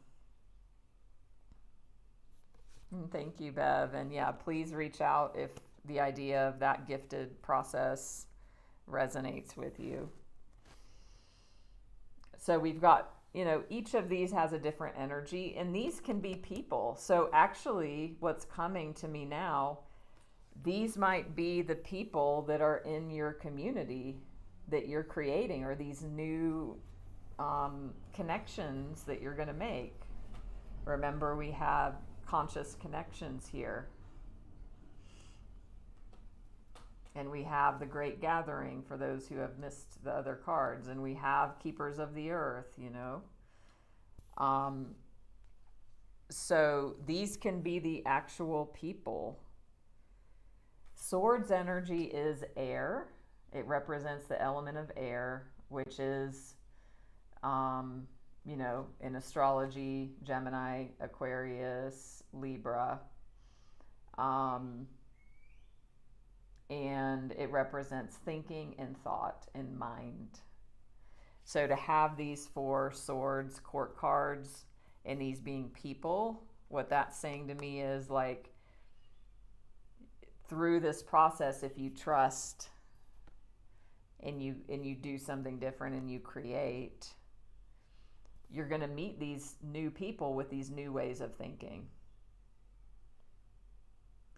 Speaker 1: Thank you, Bev. And yeah, please reach out if the idea of that gifted process resonates with you. So we've got, you know, each of these has a different energy, and these can be people. So actually what's coming to me now, these might be the people that are in your community that you're creating, or these new connections that you're going to make. Remember, we have conscious connections here. And we have the Great Gathering for those who have missed the other cards. And we have Keepers of the Earth, you know. So these can be the actual people. Swords energy is air. It represents the element of air, which is, you know, in astrology, Gemini, Aquarius, Libra. And it represents thinking and thought and mind. So to have these 4 swords, court cards, and these being people, what that's saying to me is, like, through this process, if you trust and you do something different and you create, you're going to meet these new people with these new ways of thinking.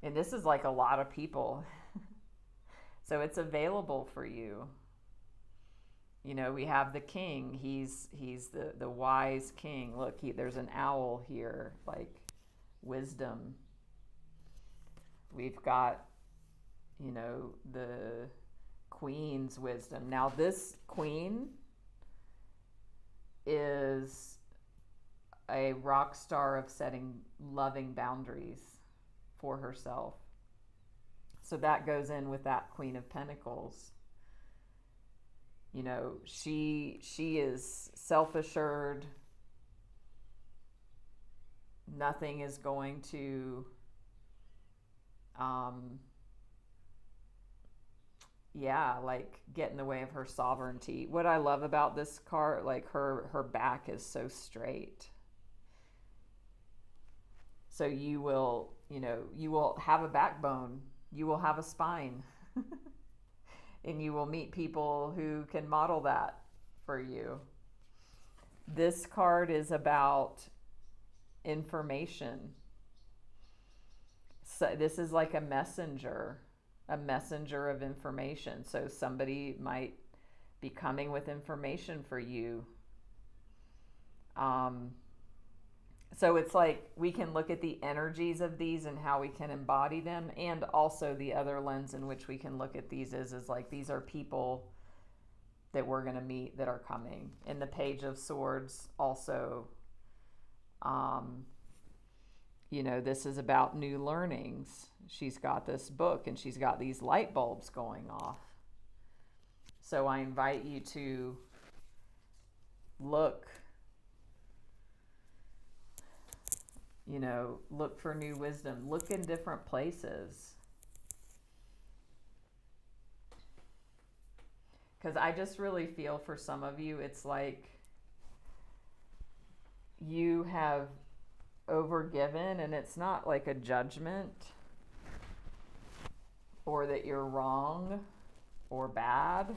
Speaker 1: And this is like a lot of people. So it's available for you. You know, we have the king. He's the wise king. Look, there's an owl here, like wisdom. We've got, you know, the queen's wisdom. Now this queen is a rock star of setting loving boundaries for herself. So that goes in with that Queen of Pentacles. You know, she is self-assured. nothing is going to like get in the way of her sovereignty. What I love about this card, like her back is so straight. So you will have a backbone, you will have a spine, and you will meet people who can model that for you. This card is about information. So this is like a messenger of information. So somebody might be coming with information for you. So it's like we can look at the energies of these and how we can embody them, and also the other lens in which we can look at these is like these are people that we're going to meet that are coming. And the Page of Swords also, this is about new learnings. She's got this book and she's got these light bulbs going off. So I invite you to look for new wisdom. Look in different places. Because I just really feel for some of you, it's like you have overgiven, and it's not like a judgment or that you're wrong or bad.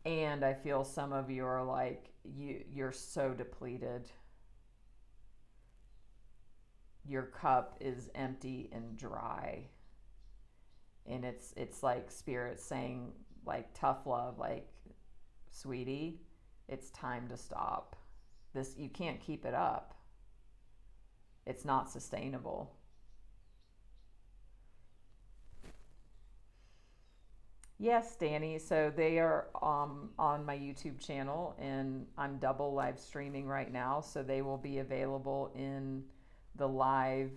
Speaker 1: And I feel some of you are like, you're so depleted. Your cup is empty and dry. And it's like Spirit saying, like, tough love, like, sweetie, it's time to stop. This, you can't keep it up. It's not sustainable. Yes, Danny. So they are on my YouTube channel, and I'm double live streaming right now. So they will be available in the live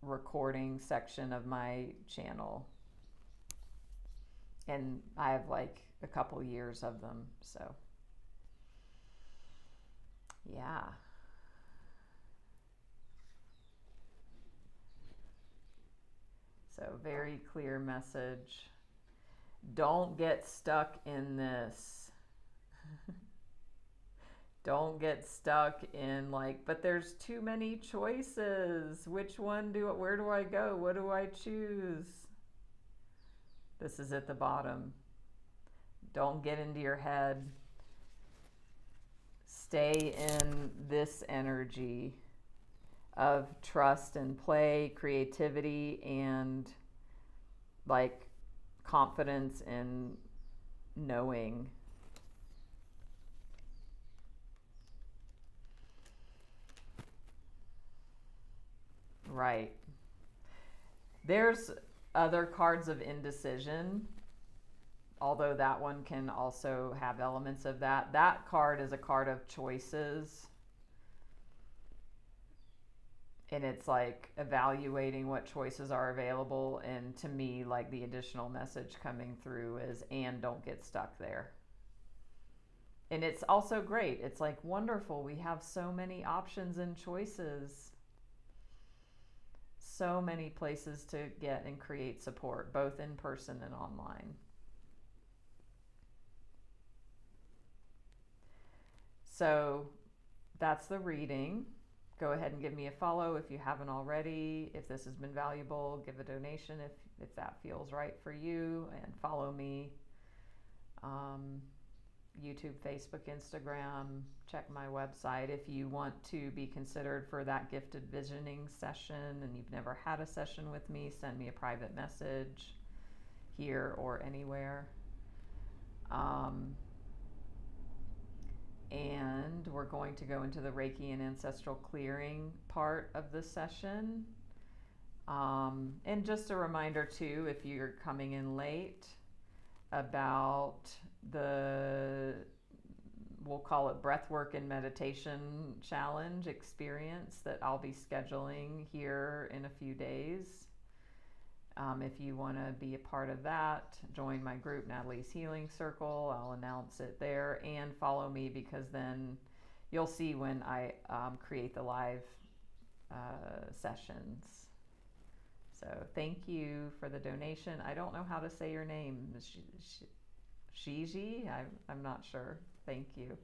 Speaker 1: recording section of my channel. And I have like a couple years of them. So yeah. So very clear message. Don't get stuck in this. Don't get stuck in like, but there's too many choices. Which one where do I go? What do I choose? This is at the bottom. Don't get into your head. Stay in this energy of trust and play, creativity, and like confidence in knowing. Right. There's other cards of indecision, although that one can also have elements of that. That card is a card of choices. And it's like evaluating what choices are available. And to me, like the additional message coming through is, and don't get stuck there. And it's also great. It's like wonderful. We have so many options and choices. So many places to get and create support, both in person and online. So that's the reading. Go ahead and give me a follow if you haven't already. If this has been valuable, give a donation if that feels right for you, and follow me. YouTube, Facebook, Instagram. Check my website. If you want to be considered for that gifted visioning session and you've never had a session with me, send me a private message here or anywhere. And we're going to go into the Reiki and Ancestral Clearing part of the session. And just a reminder too, if you're coming in late, about we'll call it breathwork and meditation challenge experience that I'll be scheduling here in a few days. If you want to be a part of that, join my group, Natalie's Healing Circle. I'll announce it there, and follow me, because then you'll see when I create the live sessions. So thank you for the donation. I don't know how to say your name. Shiji? I'm not sure. Thank you.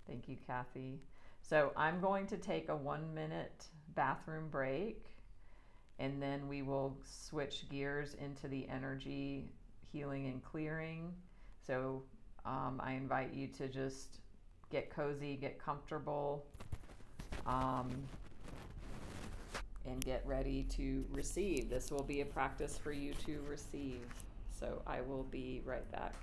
Speaker 1: Thank you, Kathy. So I'm going to take a 1-minute bathroom break, and then we will switch gears into the energy healing and clearing. So I invite you to just get cozy, get comfortable, and get ready to receive. This will be a practice for you to receive. So I will be right back.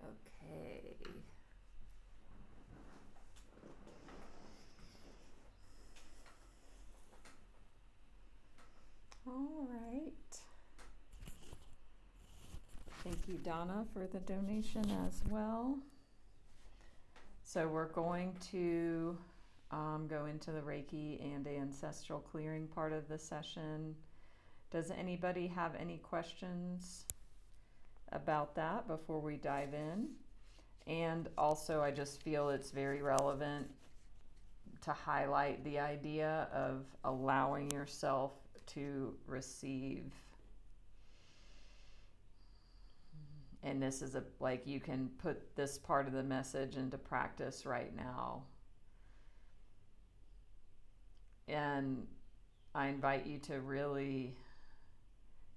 Speaker 1: Okay. All right. Thank you, Donna, for the donation as well. So we're going to go into the Reiki and Ancestral Clearing part of the session. Does anybody have any questions about that before we dive in? And also, I just feel it's very relevant to highlight the idea of allowing yourself to receive. And this is like you can put this part of the message into practice right now. And I invite you to really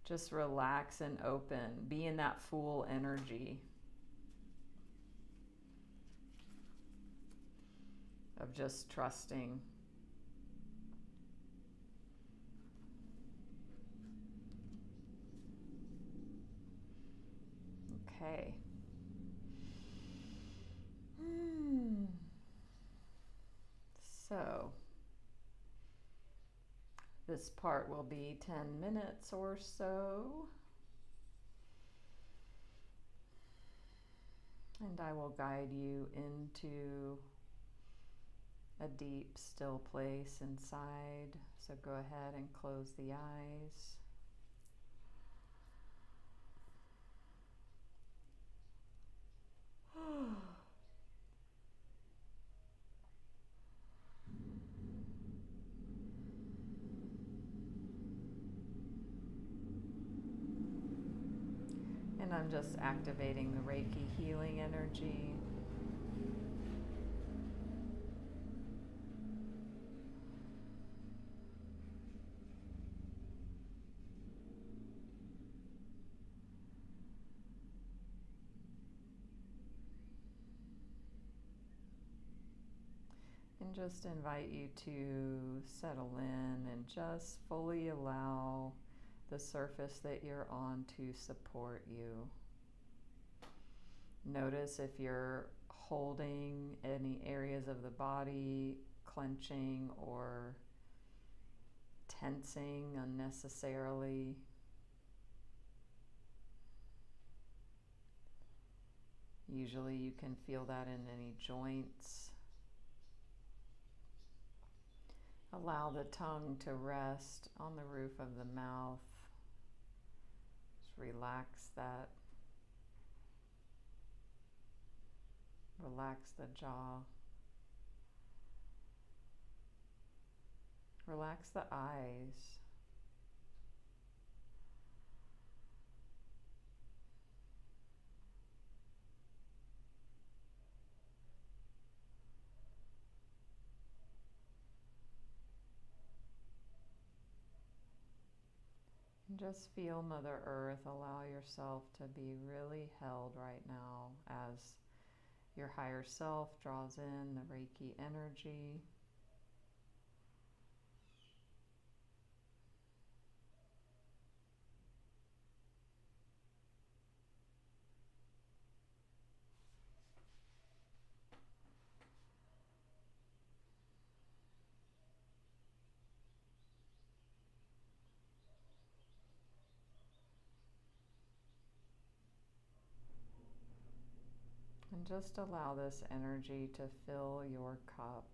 Speaker 1: just relax and open, be in that full energy of just trusting. Okay. So this part will be 10 minutes or so. And I will guide you into a deep, still place inside. So go ahead and close the eyes. And I'm just activating the Reiki healing energy. And just invite you to settle in and just fully allow the surface that you're on to support you. Notice if you're holding any areas of the body, clenching or tensing unnecessarily. Usually you can feel that in any joints. Allow the tongue to rest on the roof of the mouth. relax that. Relax the jaw. Relax the eyes. And just feel Mother Earth. Allow yourself to be really held right now as your higher self draws in the Reiki energy. And just allow this energy to fill your cup.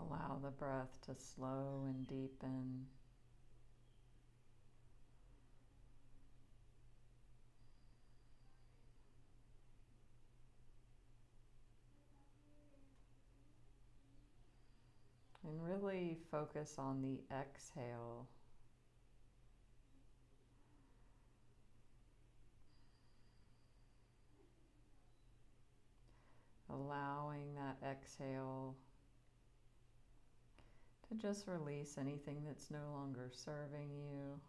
Speaker 1: Allow the breath to slow and deepen. And really focus on the exhale. Allowing that exhale to just release anything that's no longer serving you.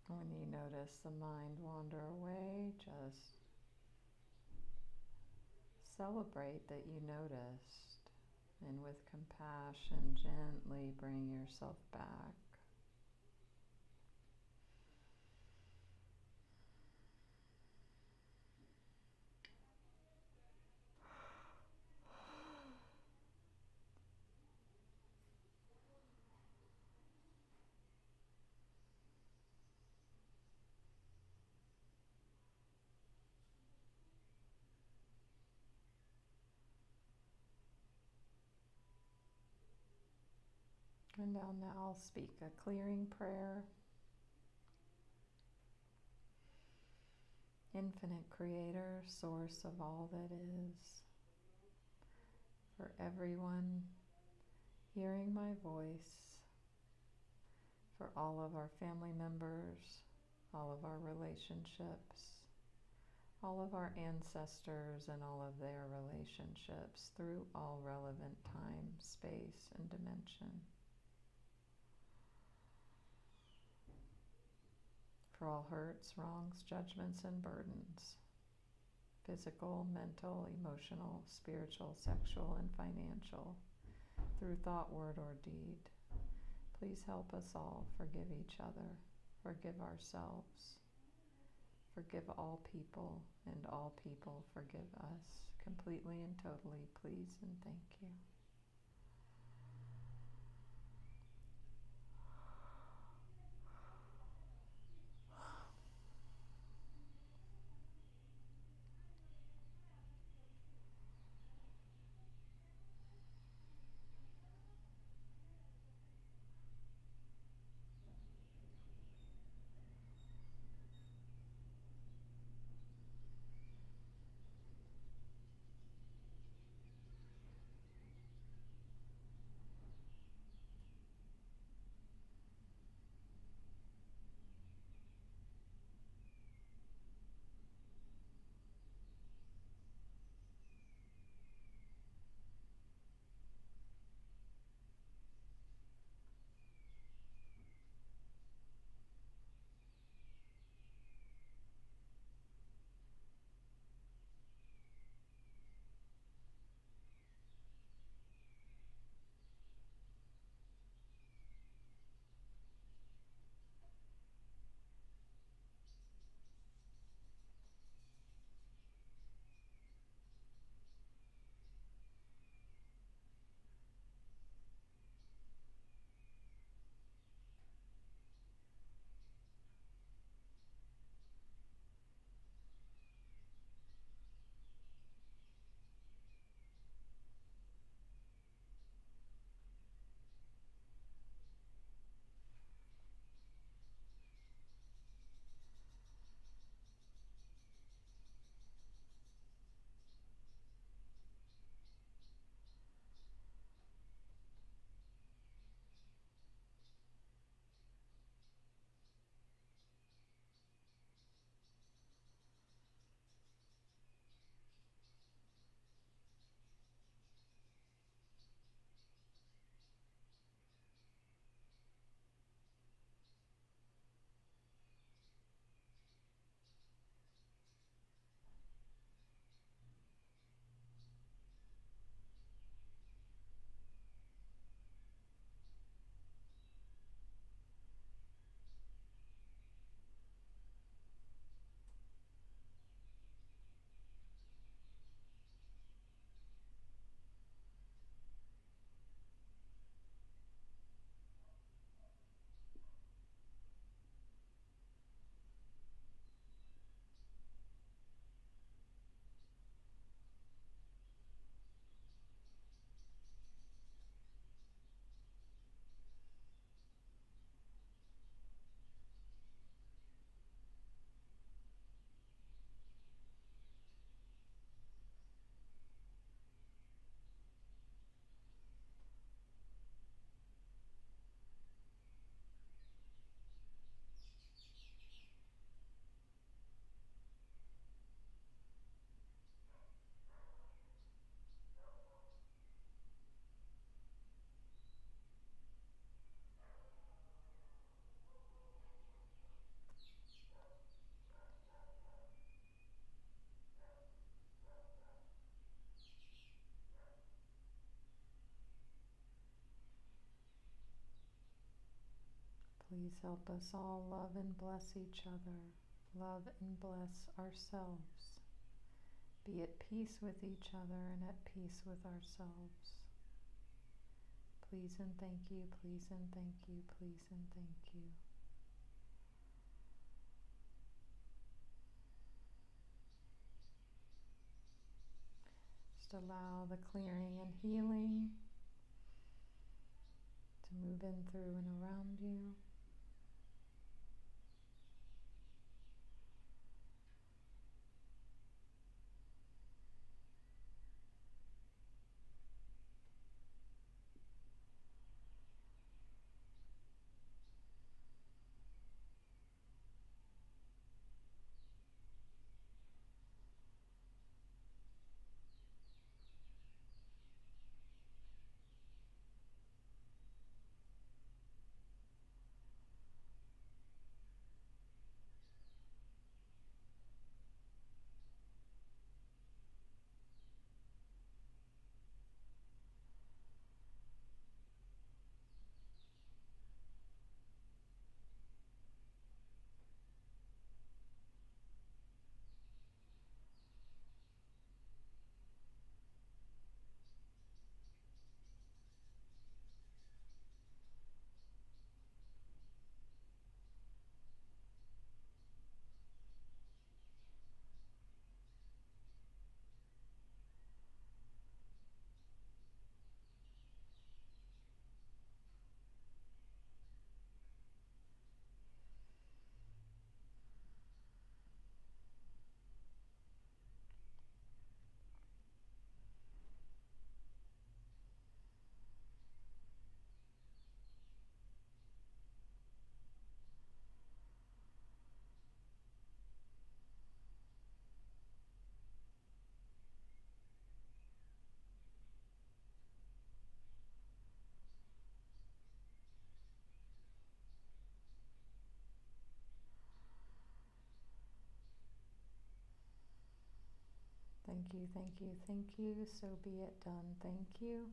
Speaker 1: When you notice the mind wander away, just celebrate that you noticed, and with compassion, gently bring yourself back. And now I'll speak a clearing prayer. Infinite Creator, source of all that is, for everyone hearing my voice, for all of our family members, all of our relationships, all of our ancestors and all of their relationships through all relevant time, space, and dimension. For all hurts, wrongs, judgments, and burdens, physical, mental, emotional, spiritual, sexual, and financial, through thought, word, or deed. Please help us all forgive each other, forgive ourselves, forgive all people, and all people forgive us, completely and totally, please and thank you. Please help us all love and bless each other, love and bless ourselves, be at peace with each other and at peace with ourselves. Please and thank you, please and thank you, please and thank you. Just allow the clearing and healing to move in through and around you. Thank you, thank you, thank you. So be it done. Thank you.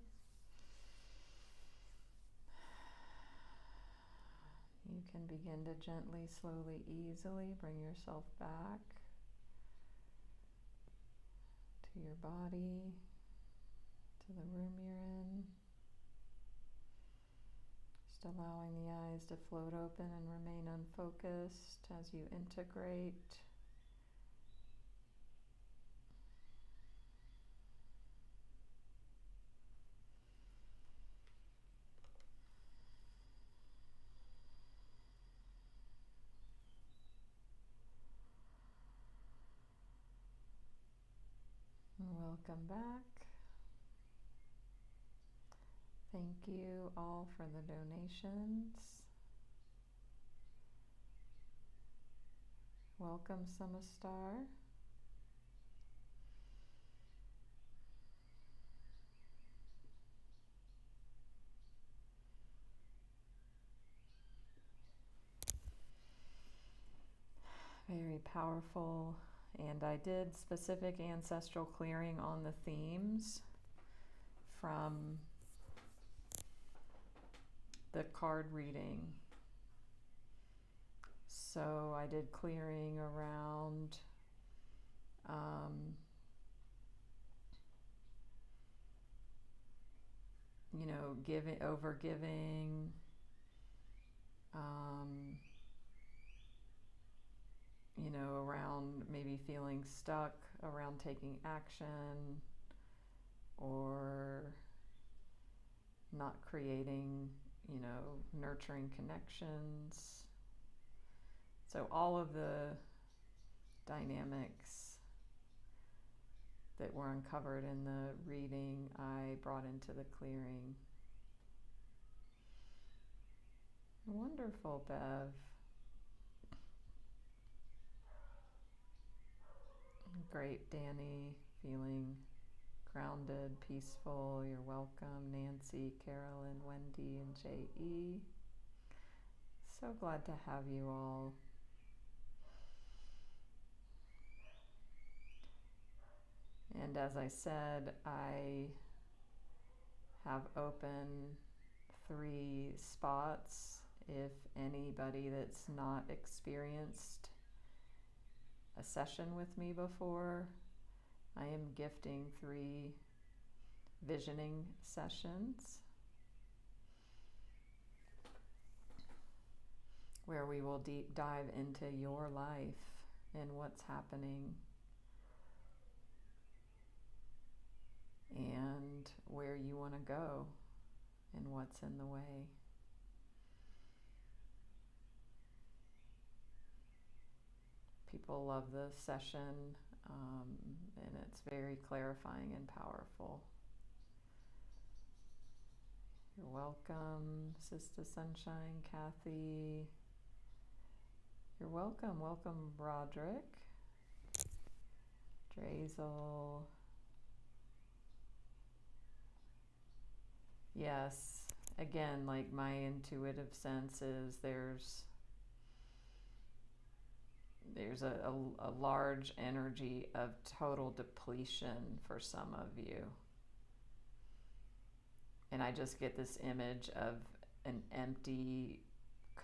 Speaker 1: You can begin to gently, slowly, easily bring yourself back to your body, to the room you're in. Just allowing the eyes to float open and remain unfocused as you integrate. Welcome back. Thank you all for the donations. Welcome, Summer Star. Very powerful. And I did specific ancestral clearing on the themes from the card reading. So I did clearing around giving, over giving, around maybe feeling stuck, around taking action, or not creating, nurturing connections. So all of the dynamics that were uncovered in the reading, I brought into the clearing. Wonderful, Bev. Great, Danny. Feeling grounded, peaceful. You're welcome. Nancy, Carolyn, Wendy, and J.E. So glad to have you all. And as I said, I have open 3 spots. If anybody that's not experienced a session with me before, I am gifting 3 visioning sessions where we will deep dive into your life and what's happening and where you want to go and what's in the way. People love the session, and it's very clarifying and powerful. You're welcome, Sister Sunshine, Kathy. You're welcome. Welcome, Roderick, Drazel. Yes, again, like my intuitive sense is there's a large energy of total depletion for some of you. And I just get this image of an empty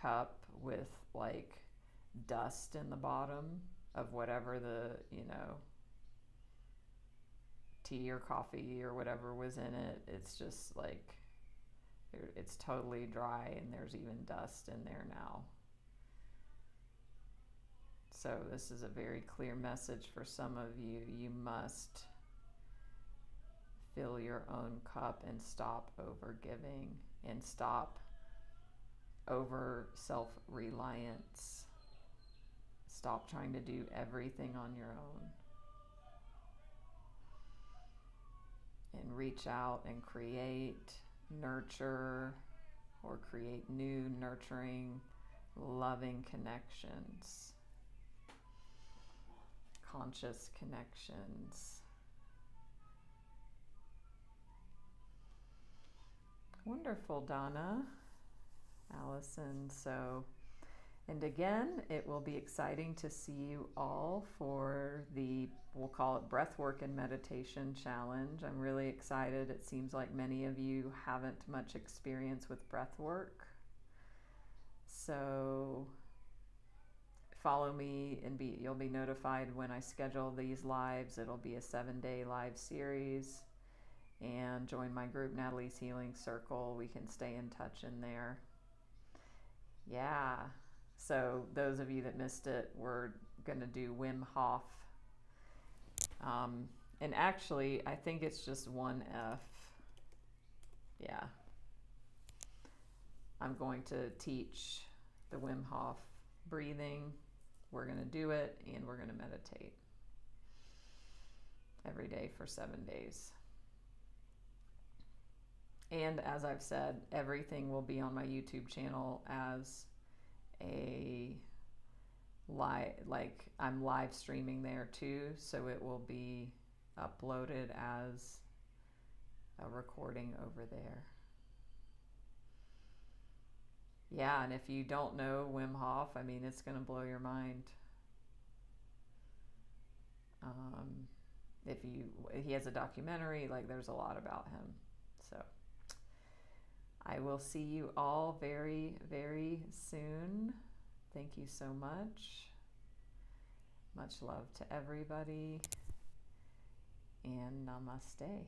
Speaker 1: cup with like dust in the bottom of whatever the, tea or coffee or whatever was in it. It's just like, it's totally dry and there's even dust in there now. So this is a very clear message for some of you. You must fill your own cup and stop over giving and stop over self-reliance. Stop trying to do everything on your own. And reach out and create, nurture, or create new, nurturing, loving connections. Conscious connections. Wonderful, Donna, Allison. So And again, it will be exciting to see you all for the, we'll call it Breathwork and Meditation Challenge. I'm really excited. It seems like many of you haven't much experience with breathwork. So follow me and you'll be notified when I schedule these lives. It'll be a 7-day live series. And join my group, Natalie's Healing Circle. We can stay in touch in there. Yeah. So those of you that missed it, we're going to do Wim Hof. And actually, I think it's just 1F. Yeah. I'm going to teach the Wim Hof breathing. We're going to do it, and we're going to meditate every day for 7 days. And as I've said, everything will be on my YouTube channel as a like I'm live streaming there too, so it will be uploaded as a recording over there. Yeah, and if you don't know Wim Hof, I mean, it's going to blow your mind. He has a documentary, like there's a lot about him. So I will see you all very, very soon. Thank you so much. Much love to everybody, and namaste.